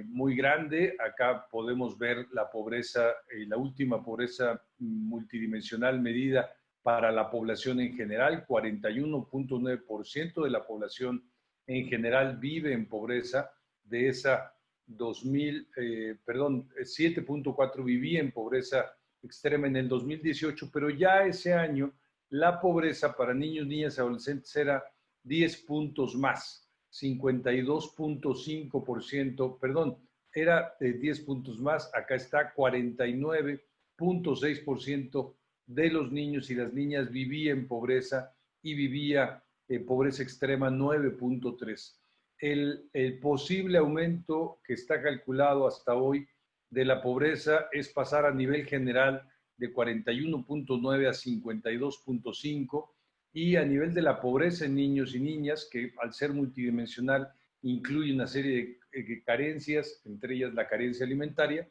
muy grande. Acá podemos ver la pobreza, la última pobreza multidimensional medida para la población en general. 41.9% de la población en general vive en pobreza. De esa 7.4 vivía en pobreza extrema en el 2018, pero ya ese año la pobreza para niños, niñas y adolescentes era 10 puntos más, 52.5%, perdón, era 10 puntos más, acá está 49.6% de los niños y las niñas vivía en pobreza y vivía pobreza extrema 9.3%. El posible aumento que está calculado hasta hoy de la pobreza es pasar a nivel general de 41.9 a 52.5 y a nivel de la pobreza en niños y niñas, que al ser multidimensional incluye una serie de carencias, entre ellas la carencia alimentaria,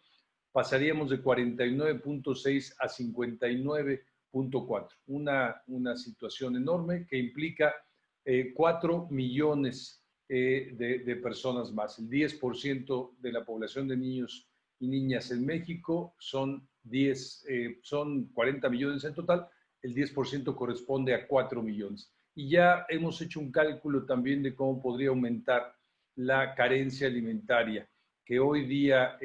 pasaríamos de 49.6 a 59.4. Una situación enorme que implica 4 millones de personas más. El 10% de la población de niños y niñas en México son 40 millones en total, el 10% corresponde a 4 millones. Y ya hemos hecho un cálculo también de cómo podría aumentar la carencia alimentaria, que hoy día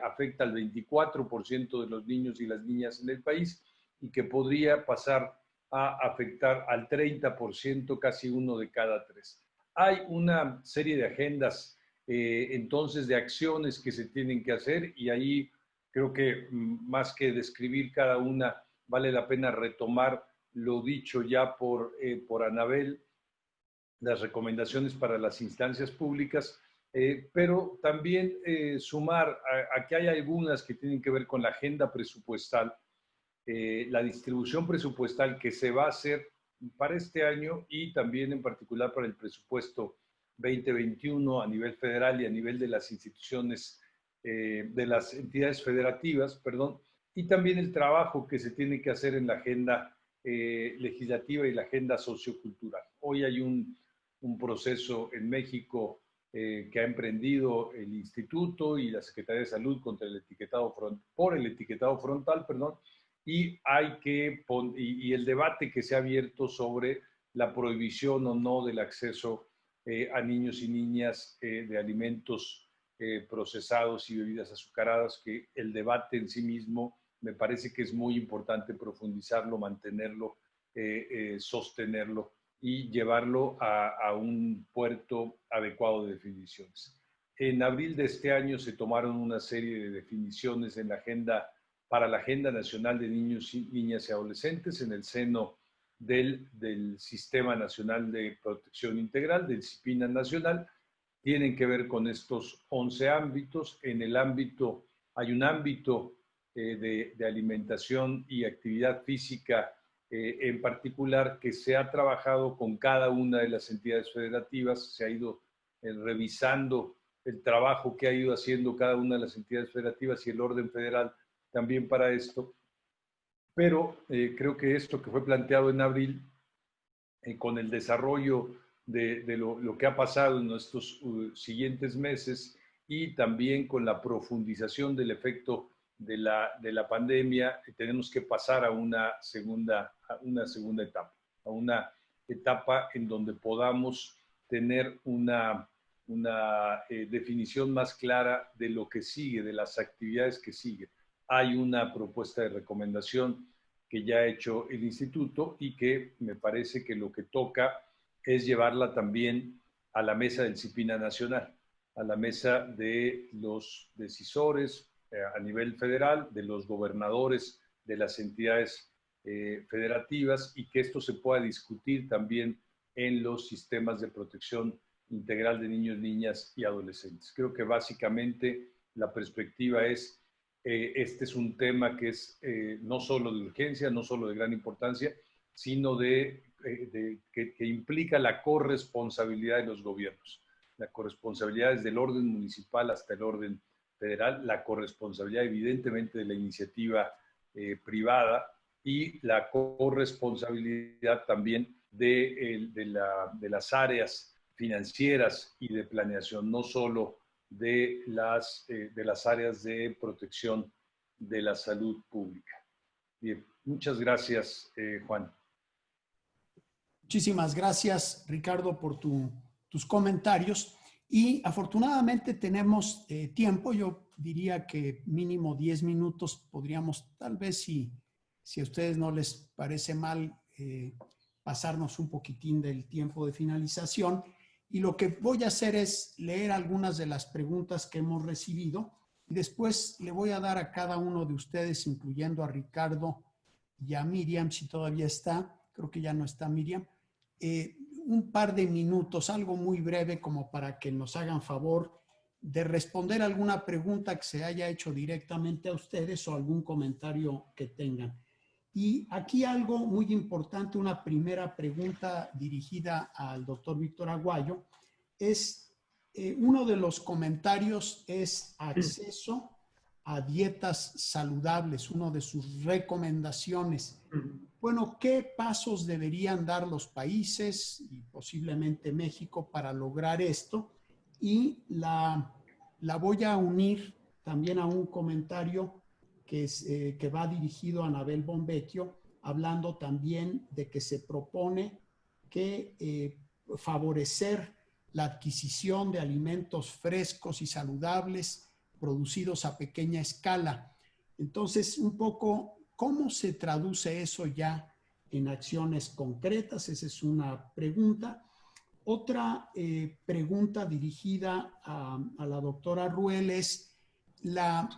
afecta al 24% de los niños y las niñas en el país y que podría pasar a afectar al 30%, casi 1 de cada 3. Hay una serie de agendas, entonces, de acciones que se tienen que hacer y ahí creo que más que describir cada una, vale la pena retomar lo dicho ya por Anabel, las recomendaciones para las instancias públicas, pero también sumar a que hay algunas que tienen que ver con la agenda presupuestal, la distribución presupuestal que se va a hacer para este año y también en particular para el presupuesto 2021 a nivel federal y a nivel de las instituciones, de las entidades federativas, perdón, y también el trabajo que se tiene que hacer en la agenda legislativa y la agenda sociocultural. Hoy hay un proceso en México que ha emprendido el Instituto y la Secretaría de Salud contra el etiquetado por el etiquetado frontal, perdón, y el debate que se ha abierto sobre la prohibición o no del acceso a niños y niñas de alimentos procesados y bebidas azucaradas, que el debate en sí mismo me parece que es muy importante profundizarlo, mantenerlo, sostenerlo y llevarlo a un puerto adecuado de definiciones. En abril de este año se tomaron una serie de definiciones en la agenda para la Agenda Nacional de Niños, Niñas y Adolescentes en el seno del Sistema Nacional de Protección Integral, del CIPINA Nacional. Tienen que ver con estos 11 ámbitos. En el ámbito, hay un ámbito de alimentación y actividad física en particular que se ha trabajado con cada una de las entidades federativas, se ha ido revisando el trabajo que ha ido haciendo cada una de las entidades federativas y el orden federal también para esto, pero creo que esto que fue planteado en abril, con el desarrollo de lo que ha pasado en estos siguientes meses y también con la profundización del efecto de la pandemia, tenemos que pasar a una segunda etapa, a una etapa en donde podamos tener una definición más clara de lo que sigue, de las actividades que siguen. Hay una propuesta de recomendación que ya ha hecho el instituto y que me parece que lo que toca es llevarla también a la mesa del CIPINA Nacional, a la mesa de los decisores a nivel federal, de los gobernadores de las entidades federativas y que esto se pueda discutir también en los sistemas de protección integral de niños, niñas y adolescentes. Creo que básicamente la perspectiva es este es un tema que es no solo de urgencia, no solo de gran importancia, sino que implica la corresponsabilidad de los gobiernos. La corresponsabilidad desde el orden municipal hasta el orden federal, la corresponsabilidad evidentemente de la iniciativa privada y la corresponsabilidad también de las áreas financieras y de planeación, no solo de las áreas de protección de la salud pública. Bien, muchas gracias, Juan. Muchísimas gracias, Ricardo, por tus comentarios. Y afortunadamente tenemos tiempo. Yo diría que mínimo 10 minutos podríamos, tal vez si a ustedes no les parece mal, pasarnos un poquitín del tiempo de finalización. Y lo que voy a hacer es leer algunas de las preguntas que hemos recibido y después le voy a dar a cada uno de ustedes, incluyendo a Ricardo y a Miriam, si todavía está, creo que ya no está Miriam, un par de minutos, algo muy breve como para que nos hagan favor de responder alguna pregunta que se haya hecho directamente a ustedes o algún comentario que tengan. Y aquí algo muy importante, una primera pregunta dirigida al doctor Víctor Aguayo, es uno de los comentarios es acceso a dietas saludables, una de sus recomendaciones. Bueno, ¿qué pasos deberían dar los países y posiblemente México para lograr esto? Y la voy a unir también a un comentario que va dirigido a Anabel Bombecchio, hablando también de que se propone que favorecer la adquisición de alimentos frescos y saludables producidos a pequeña escala. Entonces, un poco, ¿cómo se traduce eso ya en acciones concretas? Esa es una pregunta. Otra pregunta dirigida a la doctora Ruel es la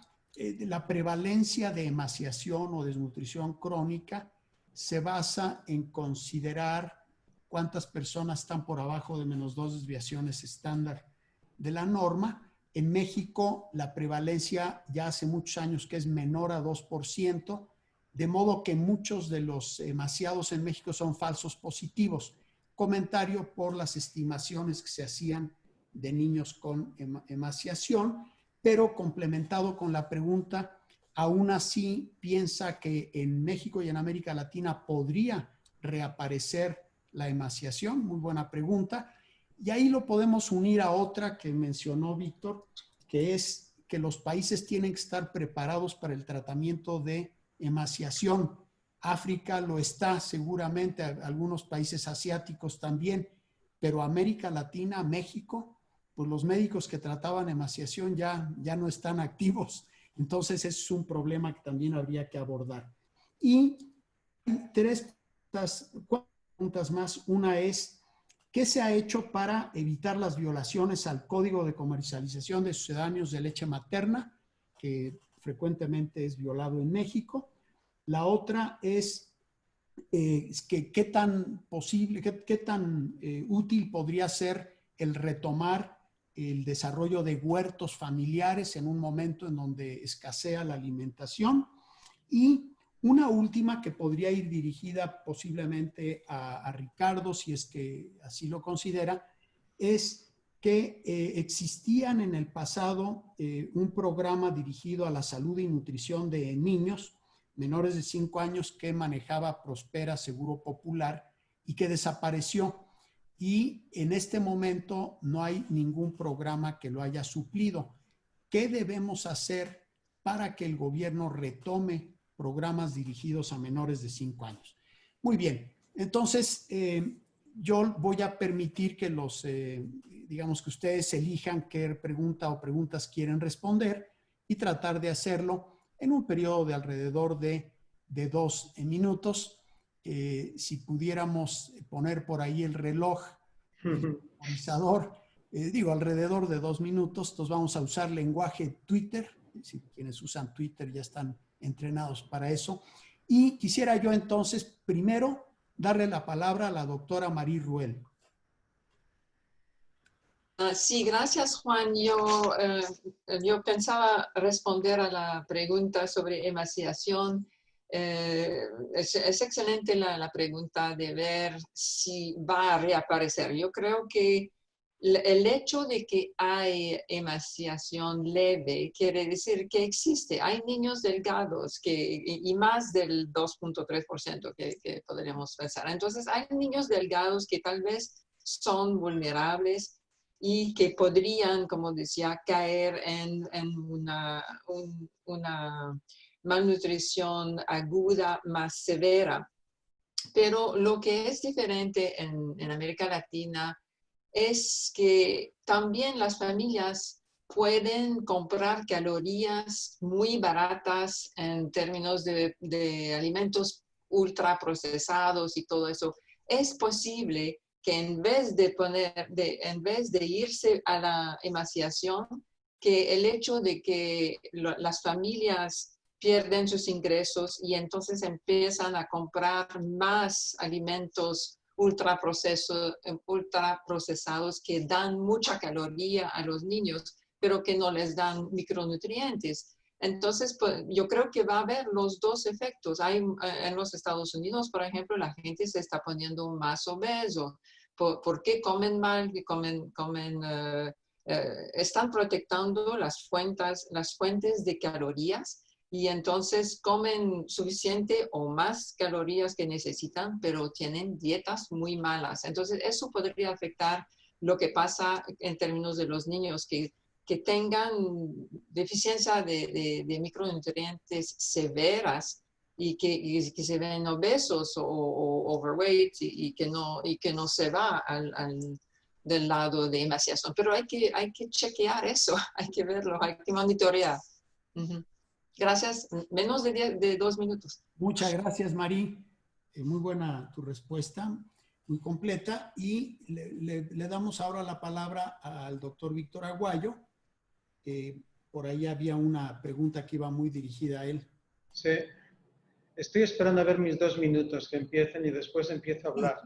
prevalencia de emaciación o desnutrición crónica se basa en considerar cuántas personas están por abajo de -2 desviaciones estándar de la norma. En México, la prevalencia ya hace muchos años que es menor a 2%, de modo que muchos de los emaciados en México son falsos positivos. Comentario por las estimaciones que se hacían de niños con emaciación, pero complementado con la pregunta, aún así piensa que en México y en América Latina podría reaparecer la emaciación. Muy buena pregunta. Y ahí lo podemos unir a otra que mencionó Víctor, que es que los países tienen que estar preparados para el tratamiento de emaciación. África lo está seguramente, algunos países asiáticos también, pero América Latina, México, pues los médicos que trataban emaciación ya no están activos. Entonces es un problema que también habría que abordar. Y cuatro preguntas más. Una es, ¿qué se ha hecho para evitar las violaciones al Código de Comercialización de Sucedáneos de Leche Materna, que frecuentemente es violado en México? La otra es que qué tan posible, qué tan útil podría ser el retomar el desarrollo de huertos familiares en un momento en donde escasea la alimentación. Y una última que podría ir dirigida posiblemente a Ricardo, si es que así lo considera, es que existían en el pasado un programa dirigido a la salud y nutrición de niños menores de 5 años que manejaba Prospera Seguro Popular y que desapareció. Y en este momento no hay ningún programa que lo haya suplido. ¿Qué debemos hacer para que el gobierno retome programas dirigidos a menores de 5 años? Muy bien, entonces yo voy a permitir que digamos que ustedes elijan qué pregunta o preguntas quieren responder y tratar de hacerlo en un periodo de alrededor de 2 minutos. Si pudiéramos poner por ahí el reloj, el temporizador, digo, alrededor de 2 minutos, entonces vamos a usar lenguaje Twitter. Si quienes usan Twitter ya están entrenados para eso. Y quisiera yo entonces primero darle la palabra a la doctora Marie Ruel. Sí, gracias, Juan. Yo pensaba responder a la pregunta sobre emaciación. Es excelente la pregunta de ver si va a reaparecer. Yo creo que el hecho de que hay emaciación leve quiere decir que existe. Hay niños delgados y más del 2.3% que podríamos pensar. Entonces, hay niños delgados que tal vez son vulnerables y que podrían, como decía, caer en una malnutrición aguda más severa. Pero lo que es diferente en América Latina es que también las familias pueden comprar calorías muy baratas en términos de alimentos ultraprocesados y todo eso. Es posible que en vez de irse a la emaciación, que el hecho de que las familias pierden sus ingresos y entonces empiezan a comprar más alimentos ultraprocesados que dan mucha caloría a los niños, pero que no les dan micronutrientes. Entonces, pues, yo creo que va a haber los dos efectos. En los Estados Unidos, por ejemplo, la gente se está poniendo más obeso. ¿Por qué comen mal? Están protectando las fuentes de calorías y entonces comen suficiente o más calorías que necesitan, pero tienen dietas muy malas. Entonces, eso podría afectar lo que pasa en términos de los niños que tengan deficiencia de micronutrientes severas y que se ven obesos o overweight y que no se va del lado de emaciación. Pero hay que chequear eso, hay que verlo, hay que monitorear. Gracias. Menos de 2 minutos. Muchas gracias, Mari. Muy buena tu respuesta, muy completa. Y le damos ahora la palabra al doctor Víctor Aguayo. Por ahí había una pregunta que iba muy dirigida a él. Sí. Estoy esperando a ver mis 2 minutos que empiecen y después empiezo a hablar.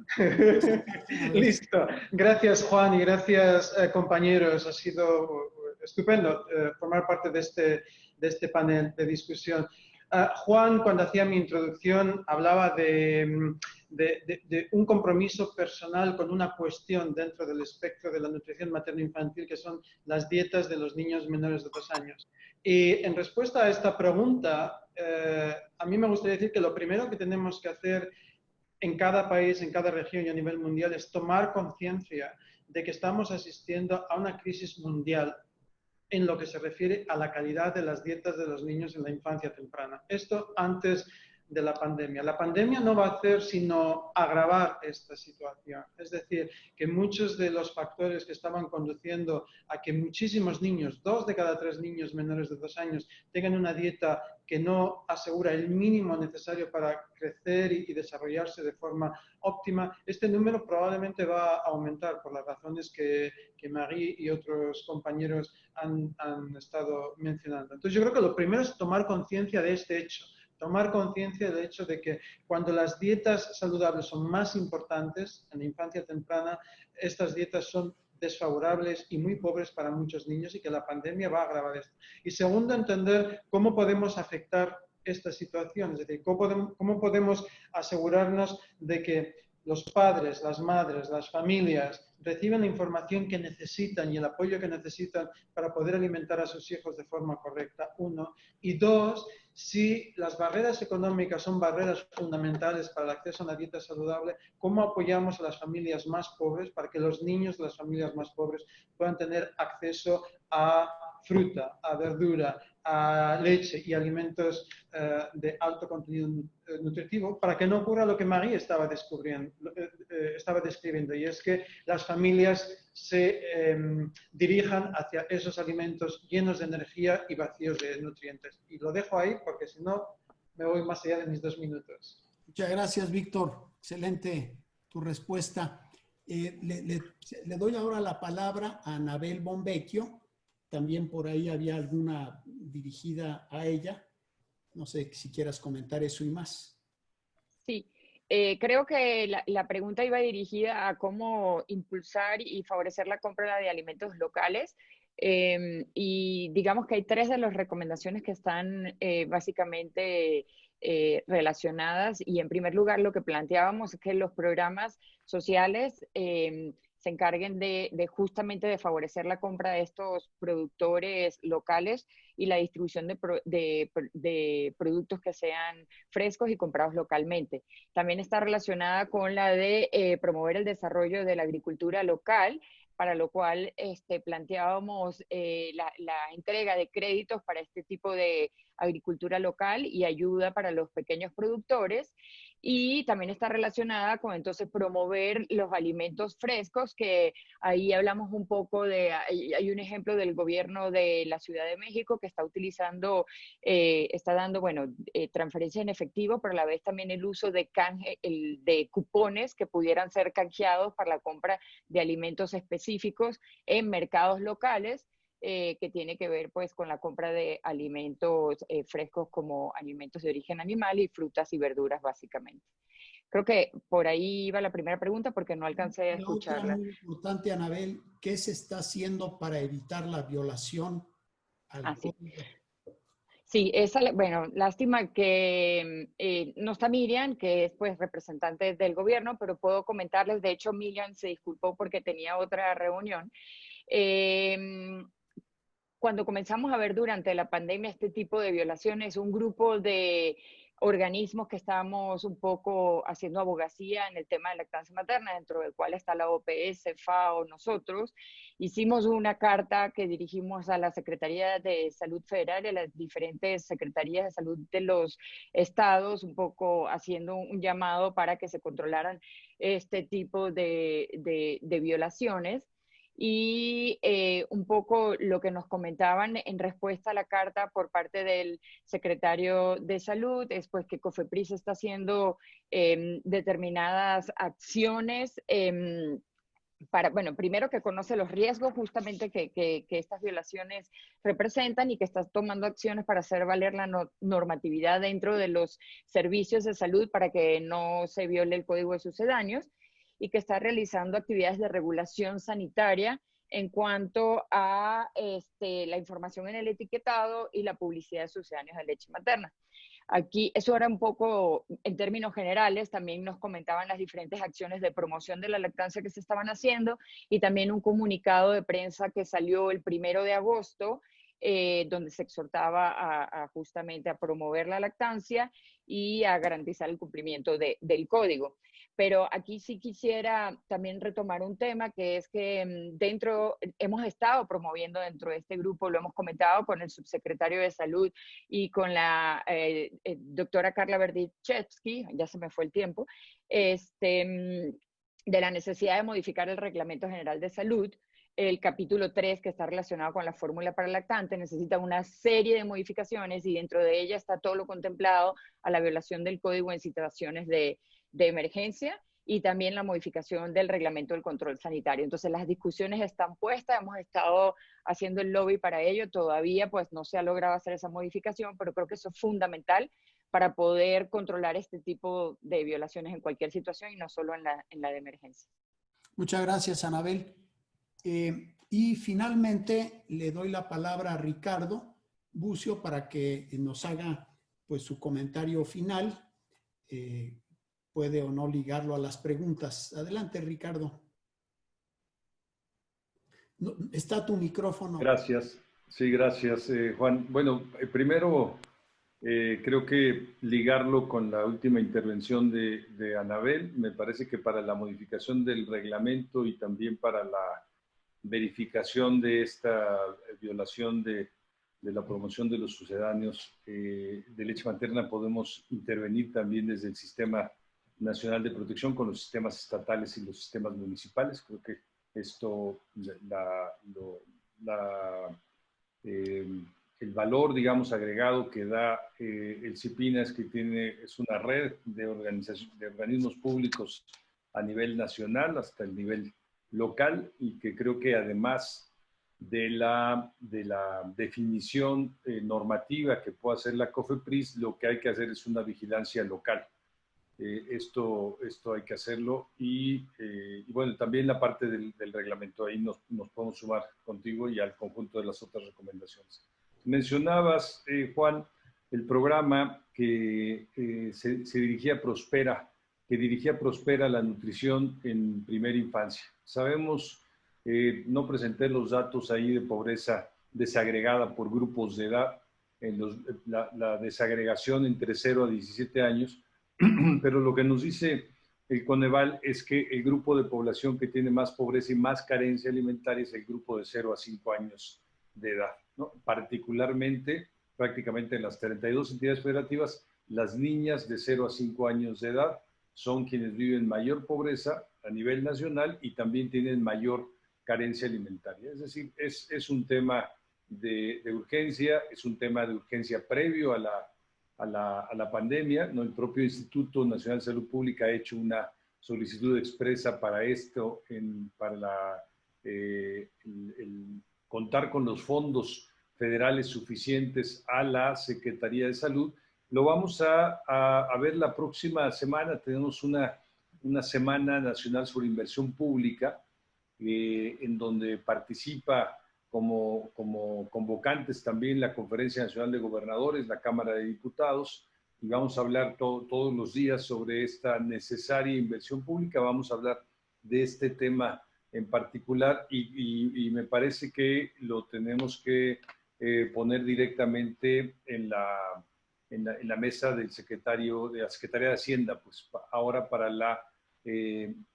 Listo. Gracias, Juan, y gracias, compañeros. Ha sido estupendo formar parte de este panel de discusión. Juan, cuando hacía mi introducción, hablaba de un compromiso personal con una cuestión dentro del espectro de la nutrición materno-infantil, que son las dietas de los niños menores de 2 años. Y en respuesta a esta pregunta, a mí me gustaría decir que lo primero que tenemos que hacer en cada país, en cada región y a nivel mundial es tomar conciencia de que estamos asistiendo a una crisis mundial en lo que se refiere a la calidad de las dietas de los niños en la infancia temprana. Esto antes de la pandemia. La pandemia no va a hacer sino agravar esta situación. Es decir, que muchos de los factores que estaban conduciendo a que muchísimos niños, 2 de cada 3 niños menores de 2 años, tengan una dieta que no asegura el mínimo necesario para crecer y desarrollarse de forma óptima, este número probablemente va a aumentar por las razones que Marie y otros compañeros han estado mencionando. Entonces yo creo que lo primero es tomar conciencia de este hecho. Tomar conciencia del hecho de que cuando las dietas saludables son más importantes en la infancia temprana, estas dietas son desfavorables y muy pobres para muchos niños y que la pandemia va a agravar esto. Y segundo, entender cómo podemos afectar esta situación, es decir, cómo podemos asegurarnos de que los padres, las madres, las familias reciben la información que necesitan y el apoyo que necesitan para poder alimentar a sus hijos de forma correcta, 1. Y 2, si las barreras económicas son barreras fundamentales para el acceso a una dieta saludable, ¿cómo apoyamos a las familias más pobres para que los niños de las familias más pobres puedan tener acceso a fruta, a verdura, a leche y alimentos de alto contenido nutritivo, para que no ocurra lo que Marie estaba describiendo, y es que las familias se dirijan hacia esos alimentos llenos de energía y vacíos de nutrientes. Y lo dejo ahí porque si no me voy más allá de mis 2 minutos. Muchas gracias, Víctor. Excelente tu respuesta. Le doy ahora la palabra a Anabel Bonvecchio. También por ahí había alguna dirigida a ella. No sé si quieras comentar eso y más. Sí, creo que la pregunta iba dirigida a cómo impulsar y favorecer la compra de alimentos locales. Y digamos que hay 3 de las recomendaciones que están básicamente relacionadas. Y en primer lugar, lo que planteábamos es que los programas sociales se encarguen justamente de favorecer la compra de estos productores locales y la distribución de productos que sean frescos y comprados localmente. También está relacionada con la de promover el desarrollo de la agricultura local para lo cual planteábamos la entrega de créditos para este tipo de agricultura local y ayuda para los pequeños productores. Y también está relacionada con entonces promover los alimentos frescos, que ahí hablamos un poco de, hay un ejemplo del gobierno de la Ciudad de México que está utilizando, está dando, bueno, transferencias en efectivo, pero a la vez también el uso de de cupones que pudieran ser canjeados para la compra de alimentos específicos en mercados locales. Que tiene que ver pues con la compra de alimentos frescos como alimentos de origen animal y frutas y verduras básicamente. Creo que por ahí iba la primera pregunta porque no alcancé a escucharla. Otra muy importante, Anabel, ¿qué se está haciendo para evitar la violación al código? Sí, bueno, lástima que no está Miriam, que es pues representante del gobierno, pero puedo comentarles, de hecho Miriam se disculpó porque tenía otra reunión. Cuando comenzamos a ver durante la pandemia este tipo de violaciones, un grupo de organismos que estábamos un poco haciendo abogacía en el tema de lactancia materna, dentro del cual está la OPS, FAO, nosotros, hicimos una carta que dirigimos a la Secretaría de Salud Federal y a las diferentes secretarías de salud de los estados, un poco haciendo un llamado para que se controlaran este tipo de violaciones. Y un poco lo que nos comentaban en respuesta a la carta por parte del secretario de Salud es pues que COFEPRIS está haciendo determinadas acciones para, bueno, primero que conoce los riesgos justamente que estas violaciones representan y que está tomando acciones para hacer valer la normatividad dentro de los servicios de salud para que no se viole el Código de Sucedáneos, y que está realizando actividades de regulación sanitaria en cuanto a la información en el etiquetado y la publicidad de sucedáneos de leche materna. Aquí, eso era un poco en términos generales, también nos comentaban las diferentes acciones de promoción de la lactancia que se estaban haciendo y también un comunicado de prensa que salió el 1 de agosto, donde se exhortaba justamente a promover la lactancia y a garantizar el cumplimiento del código. Pero aquí sí quisiera también retomar un tema que es que hemos estado promoviendo dentro de este grupo, lo hemos comentado con el subsecretario de Salud y con la doctora Carla Berdichevsky, ya se me fue el tiempo, de la necesidad de modificar el Reglamento General de Salud. El capítulo 3, que está relacionado con la fórmula para lactante, necesita una serie de modificaciones y dentro de ella está todo lo contemplado a la violación del código en situaciones de emergencia y también la modificación del reglamento del control sanitario. Entonces las discusiones están puestas, hemos estado haciendo el lobby para ello, todavía pues no se ha logrado hacer esa modificación, pero creo que eso es fundamental para poder controlar este tipo de violaciones en cualquier situación y no solo en la de emergencia. Muchas gracias, Anabel. Y finalmente le doy la palabra a Ricardo Bucio para que nos haga pues su comentario final. Puede o no ligarlo a las preguntas. Adelante, Ricardo. No, está tu micrófono. Gracias. Sí, gracias, Juan. Bueno, primero creo que ligarlo con la última intervención de Anabel, me parece que para la modificación del reglamento y también para la verificación de esta violación de la promoción de los sucedáneos de leche materna podemos intervenir también desde el Sistema Nacional de Protección con los sistemas estatales y los sistemas municipales. Creo que esto, el valor, digamos, agregado que da el CIPINA es que es una red de organismos públicos a nivel nacional hasta el nivel local y que creo que además de la definición normativa que pueda hacer la COFEPRIS, lo que hay que hacer es una vigilancia local. Esto hay que hacerlo y bueno, también la parte del reglamento, ahí nos podemos sumar contigo y al conjunto de las otras recomendaciones. Mencionabas, Juan, el programa que se dirigía a Prospera, que dirigía Prospera la nutrición en primera infancia. Sabemos, no presenté los datos ahí de pobreza desagregada por grupos de edad, la desagregación entre 0 a 17 años, pero lo que nos dice el Coneval es que el grupo de población que tiene más pobreza y más carencia alimentaria es el grupo de 0 a 5 años de edad, ¿no? Particularmente, prácticamente en las 32 entidades federativas, las niñas de 0 a 5 años de edad son quienes viven mayor pobreza a nivel nacional y también tienen mayor carencia alimentaria. Es decir, es un tema de urgencia, es un tema de urgencia previo a la pandemia, ¿no? El propio Instituto Nacional de Salud Pública ha hecho una solicitud expresa para esto, para el contar con los fondos federales suficientes a la Secretaría de Salud. Lo vamos a ver la próxima semana. Tenemos una Semana Nacional sobre Inversión Pública, en donde participa como convocantes también la Conferencia Nacional de Gobernadores, la Cámara de Diputados, y vamos a hablar todos los días sobre esta necesaria inversión pública. Vamos a hablar de este tema en particular y me parece que lo tenemos que poner directamente en la mesa del secretario de la Secretaría de Hacienda, pues ahora para la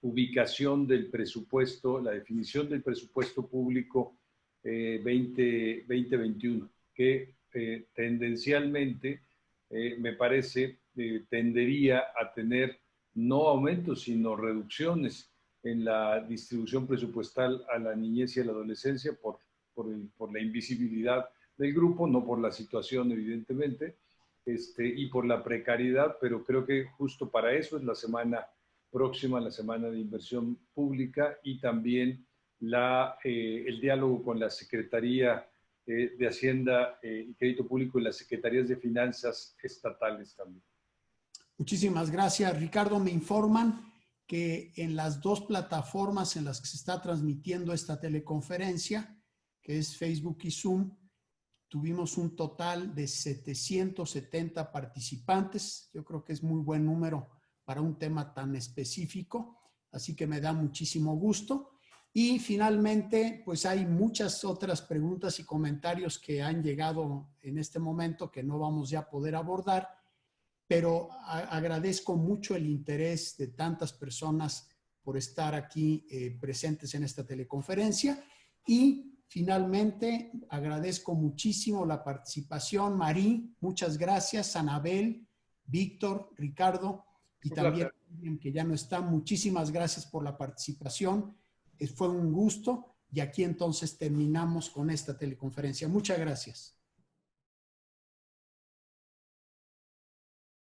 ubicación del presupuesto, la definición del presupuesto público 2021, que tendencialmente me parece tendería a tener no aumentos, sino reducciones en la distribución presupuestal a la niñez y a la adolescencia por la invisibilidad del grupo, no por la situación evidentemente, y por la precariedad, pero creo que justo para eso es la semana próxima, la semana de inversión pública, y también el diálogo con la Secretaría de Hacienda y Crédito Público y las Secretarías de Finanzas estatales también. Muchísimas gracias, Ricardo. Me informan que en las dos plataformas en las que se está transmitiendo esta teleconferencia, que es Facebook y Zoom, tuvimos un total de 770 participantes. Yo creo que es muy buen número para un tema tan específico, así que me da muchísimo gusto. Y finalmente, pues hay muchas otras preguntas y comentarios que han llegado en este momento que no vamos ya a poder abordar, pero agradezco mucho el interés de tantas personas por estar aquí presentes en esta teleconferencia. Y finalmente, agradezco muchísimo la participación. Marí, muchas gracias. Anabel, Víctor, Ricardo y también que ya no está. Muchísimas gracias por la participación. Fue un gusto y aquí entonces terminamos con esta teleconferencia. Muchas gracias.